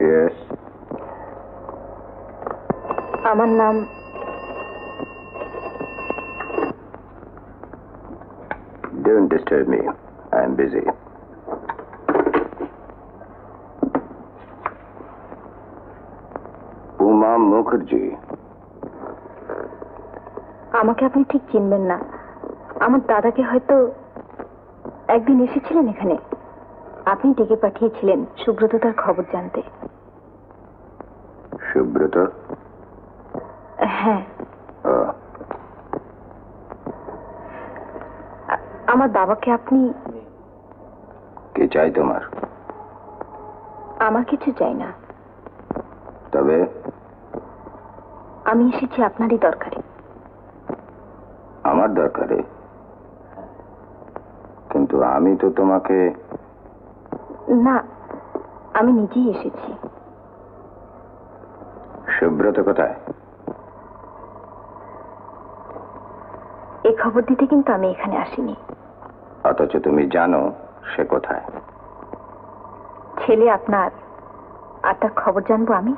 Yes. আমার নাম Don't disturb me. I'm busy. Uma Mukherjee. আমাকে আপনি ঠিক চিনবেন না। আমার দাদাকে হয়তো একদিন এসেছিলেন এখানে, আপনি ডেকে পাঠিয়েছিলেন সুব্রত তার খবর জানতে। সুব্রত? হ্যাঁ, Oh. আমার বাবাকে আপনি। কি চাই তোমার? আমার কিছু চাই না, তবে আমি এসেছি আপনারই দরকারে। আমার দরকারে? কিন্তু আমি তো তোমাকে। না, আমি নিজেই এসেছি। সুব্রত কোথায়? এই খবর দিতে কিন্তু আমি এখানে আসিনি। অথচ তুমি জানো সে কোথায়। ছেলে আপনার, আর তার খবর জানবো আমি?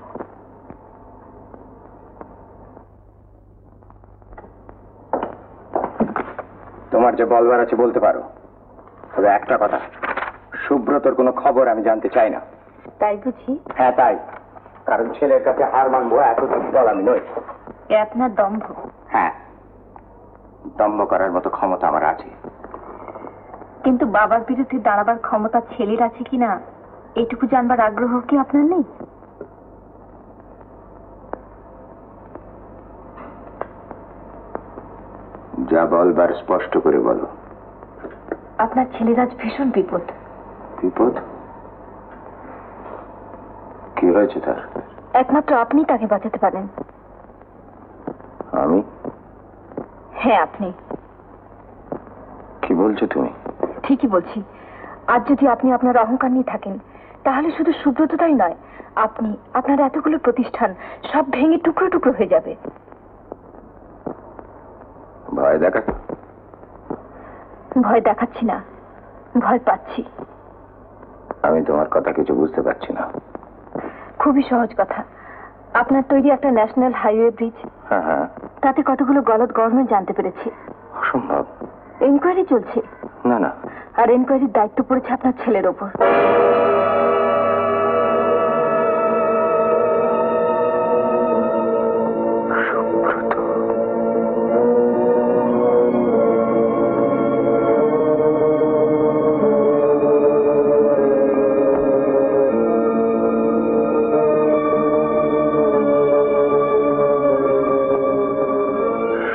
তোমার যে বলবার আছে বলতে পারো, তবে একটা কথা, সুব্রতর কোনো খবর আমি জানতে চাই না। তাই বুঝি? হ্যাঁ তাই, কারণ ছেলের কাছে হার মানবো এত দুর্বল আমি নই। এ আপনার দম্ভ। হ্যাঁ, দম্ভ করার মতো ক্ষমতা আমার আছে। কিন্তু বাবার বিরুদ্ধে দাঁড়াবার ক্ষমতা ছেলের আছে কিনা এইটুকু জানবার আগ্রহ কি আপনার নেই? যা বলবার স্পষ্ট করে বলো। আপনার ছেলের আজ ভীষণ বিপদ। বিপদ? কি হয়েছে তার? একমাত্র আপনি তাকে বাঁচাতে পারেন। আমি? হ্যাঁ, আপনি। কি বলছো তুমি? ঠিকই বলছি। আজ যদি আপনি আপনার অহংকার নিয়ে থাকেন তাহলে শুধু সুব্রততাই নয়, আপনি, আপনার এতগুলো প্রতিষ্ঠান সব ভেঙে টুকরো টুকরো হয়ে যাবে। ভয় দেখা? ভয় দেখাচ্ছি না, ভয় পাচ্ছি। আমি তোমার কথা কিছু বুঝতে পারছি না। খুবই সহজ কথা। আপনার তৈরি একটা ন্যাশনাল হাইওয়ে ব্রিজ, হ্যাঁ হ্যাঁ, তাতে কতগুলো গলদ গভর্নমেন্ট জানতে পেরেছি। অসম্ভব। এনকোয়ারি চলছে। না না, আর এনকোয়ারির দায়িত্ব পড়েছে আপনার ছেলের ওপর।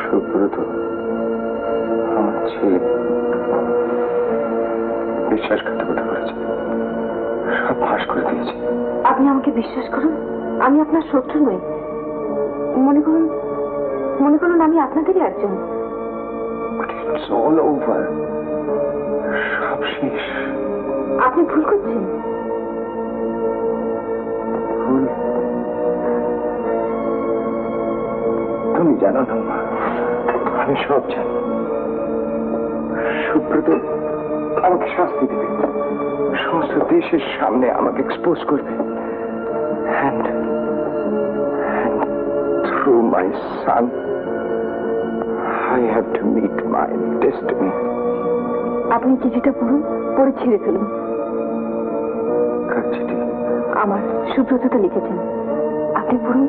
সুব্রত আমার ছেলে বিশ্বাসঘাতকতা করেছে, সব ফাঁস করে দিয়েছে। আপনি আমাকে বিশ্বাস করুন, আমি আপনার শত্রু নই। মনে করুন আমি আপনাদেরই একজন। It's all over. সব শেষ। আপনি ভুল করছেন। ভুল? তুমি জানো না মা, আমি সব জানি। সুব্রত আমাকে শাস্তি দেবে, সমস্ত দেশের সামনে আমাকে এক্সপোজ করবে, and through my son I have to meet my destiny. আপনি চিঠিটা পড়ুন, পড়ে ছিঁড়ে ফেলুন। কার চিঠি? আমার, সুব্রততা লিখেছেন, আপনি পড়ুন।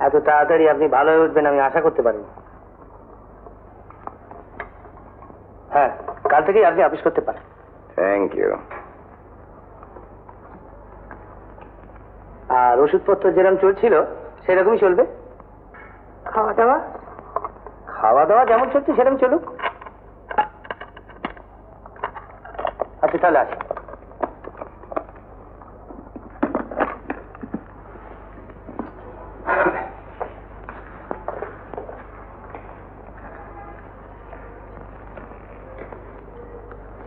এত তাড়াতাড়ি আপনি ভালো হয়ে উঠবেন আমি আশা করতে পারিনি। হ্যাঁ, কাল থেকেই আপনি অফিস করতে পারেন। Thank you. আর ওষুধপত্র যেরকম চলছিল সেরকমই চলবে। খাওয়া দাওয়া? খাওয়া দাওয়া যেমন চলছে সেরকম চলুক। আচ্ছা তাহলে আসি।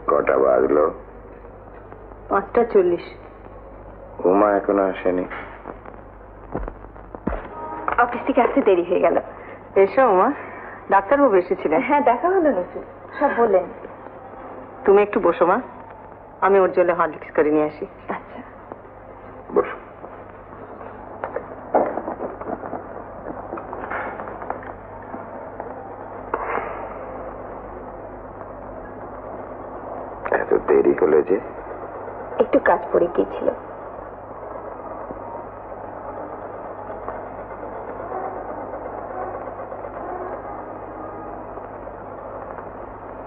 কটা বাজলো? 5:40। উমা এখনো আসেনি। অফিস থেকে আসতে দেরি হয়ে গেল। এসো উমা, ডাক্তারবাবু এসেছিলেন। হ্যাঁ, দেখা হলো নিচু, সব বললেন। তুমি একটু বসো মা, আমি ওর জন্য হরলিক্স করে নিয়ে আসি। আচ্ছা। বসো। এত দেরি হলো যে? একটু কাজ পড়ে গিয়েছিল।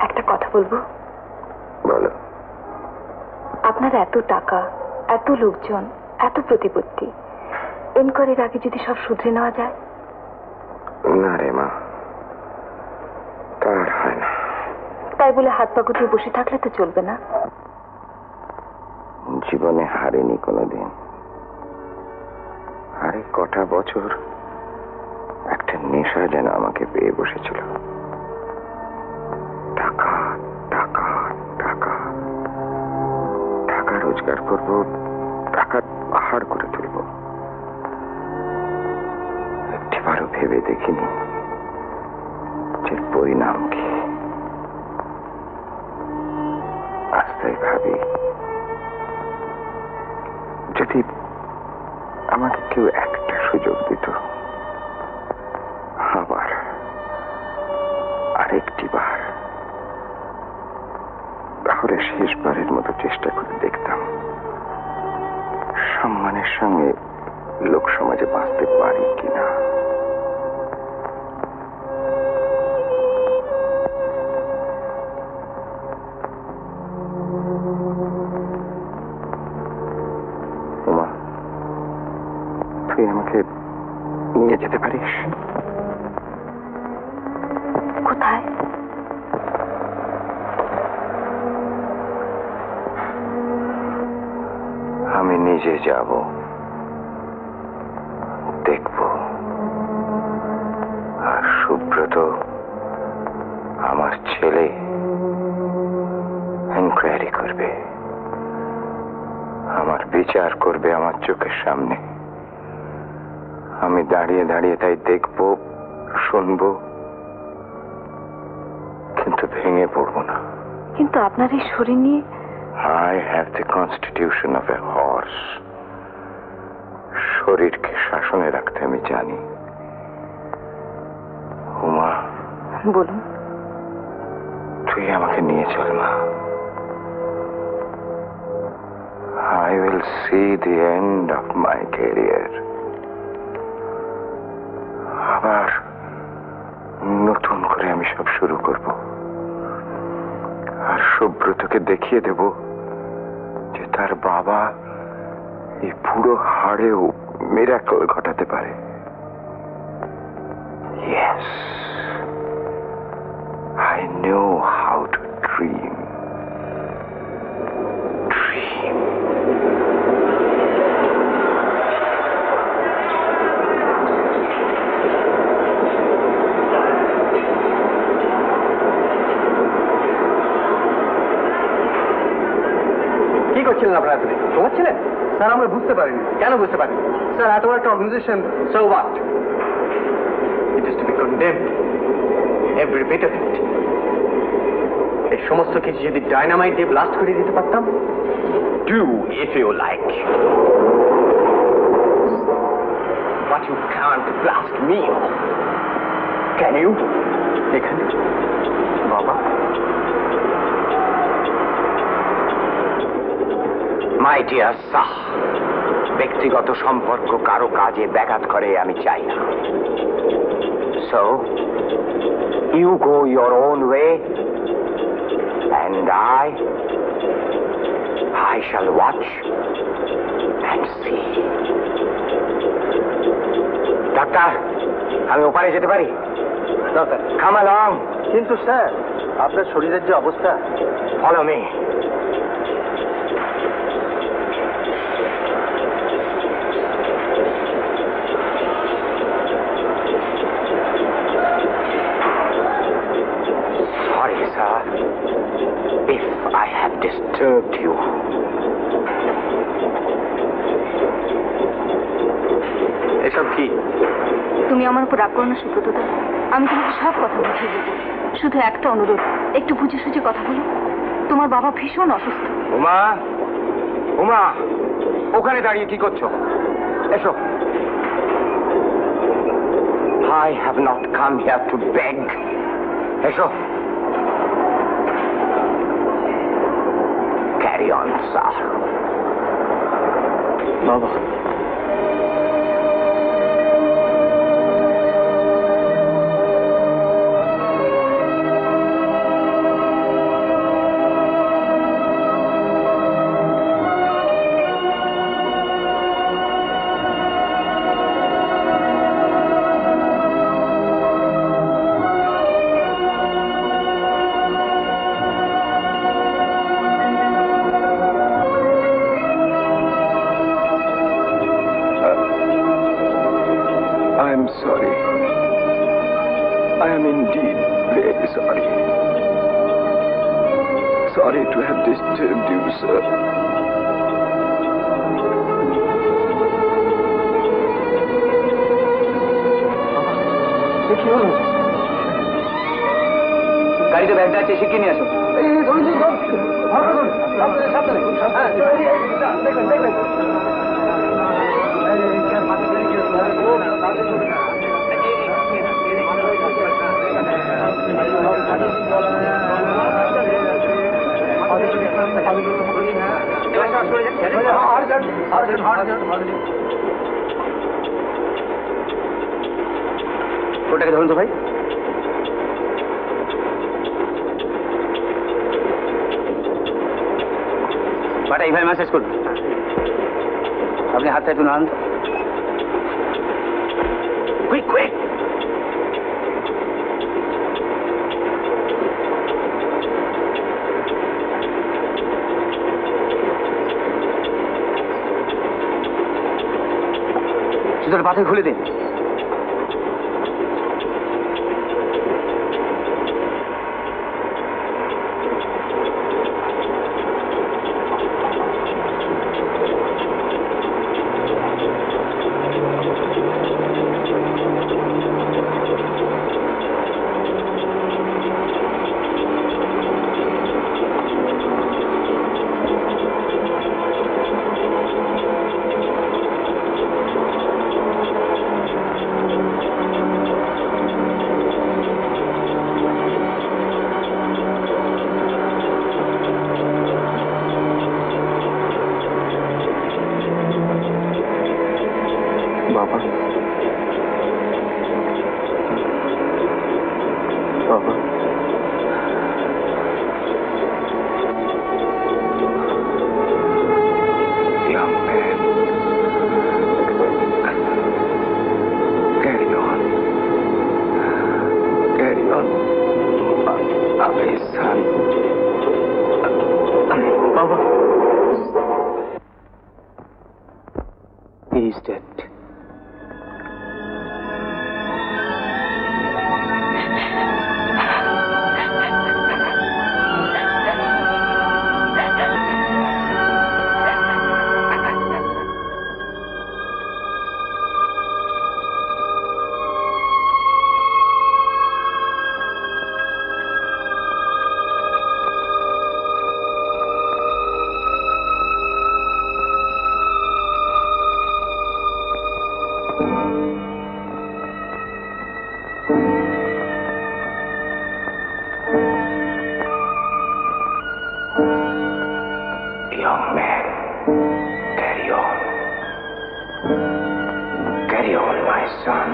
একটা কথা বলবো? বলো। আপনার এত টাকা, এত লোকজন, এত প্রতিপত্তি, এনকোয়ারির আগে যদি সব শুধরে নেওয়া যায়? না রে মা, তার হয় তাই বলে হাত পা গুটিয়ে বসে থাকলে তো চলবে না। জীবনে হারিনি কোনোদিন, আরে কটা বছর একটা নেশা যেন আমাকে পেয়ে বসেছিল। টাকা টাকা টাকা টাকা রোজগার করব, টাকা পাহাড় করে তুলব। একটিবারও ভেবে দেখিনি যে পরিণাম কি। আস্তে ভাবি যদি আমাকে কেউ একটা সুযোগ দিত, আবার আরেকটি বার, তাহলে শেষবারের মতো চেষ্টা করে দেখতাম সম্মানের সঙ্গে লোক সমাজে বাঁচতে পারি কিনা। উমা, তুই আমাকে নিয়ে যেতে পারিস? কোথায়? আমি নিজে যাব, দেখব। আর সুব্রত আমার ছেলে এনকোয়ারি করবে, আমার বিচার করবে আমার চোখের সামনে। আমি দাঁড়িয়ে দাঁড়িয়ে তাই দেখব, শুনবো, কিন্তু ভেঙে পড়বো না। কিন্তু আপনার এই শরীর নিয়ে। I have the constitution of a horse. শরীরকে শাসনে রাখতে আমি জানি। উমা, বলুন। তুই আমাকে নিয়ে চল মা। I will see the end of my career. আবার নতুন করে আমি সব শুরু করব। আর সুব্রতকে দেখিয়ে দেব যে তার বাবা এই পুরো হাড়েও মিরাকল ঘটাতে পারে। Yes, I know how to dream. Dream. কি করছিলেন আপনারা? ঘুমাচ্ছিলেন? স্যার আমরা বুঝতে পারিনি। কেন বুঝতে পারিনি? স্যার এত বড় একটা organisation. So what? It is to be condemned. Every bit of it. এই সমস্ত কিছু যদি ডাইনামাইট দিয়ে ব্লাস্ট করে দিতে পারতাম। Do if you like. But you can't blast me. Can you? এখানে বাবা। মাই ডিয়ার শাহ, ব্যক্তিগত সম্পর্ক কারো কাজে ব্যাঘাত করে আমি চাই না। So you go your own way and I shall watch and see. ডাক্তার, আমি ওপারে যেতে পারি? কাম অ্যালং। কিন্তু স্যার আপনার শরীরের যে অবস্থা। Follow me. Sir, if I have disturbed you. এসব কি? তুমি আমার উপর রাগ করো না সুব্রতদা, আমি তোমাকে সব কথা বুঝিয়ে দেবো। শুধু একটা অনুরোধ, একটু বুঝে সুঝে কথা বলো। তোমার বাবা ভীষণ অসুস্থ। উমা, উমা, ওখানে দাঁড়িয়ে কি করছো? এসো। I have not come here to beg. এসো। Carry on, sir. বাবা, am sorry. I am indeed very sorry. Sorry to have disturbed you, sir. গাড়িতে ব্যাগটা আছে, শিখিয়ে নিয়ে আসো। ওটাকে ধরুন তো ভাই। বাটা এইভাবে মেসেজ করুন। আপনি হাতটা একটু নাড়ান। Quick quick. জুতোর পাথর খুলে দিন। Baba. Baba. Young man. Carry on. Carry on. My son. Baba. He is dead. Young man, carry on. Carry on, my son.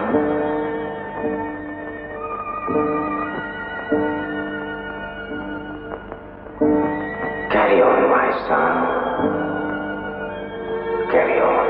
Carry on, my son. Carry on.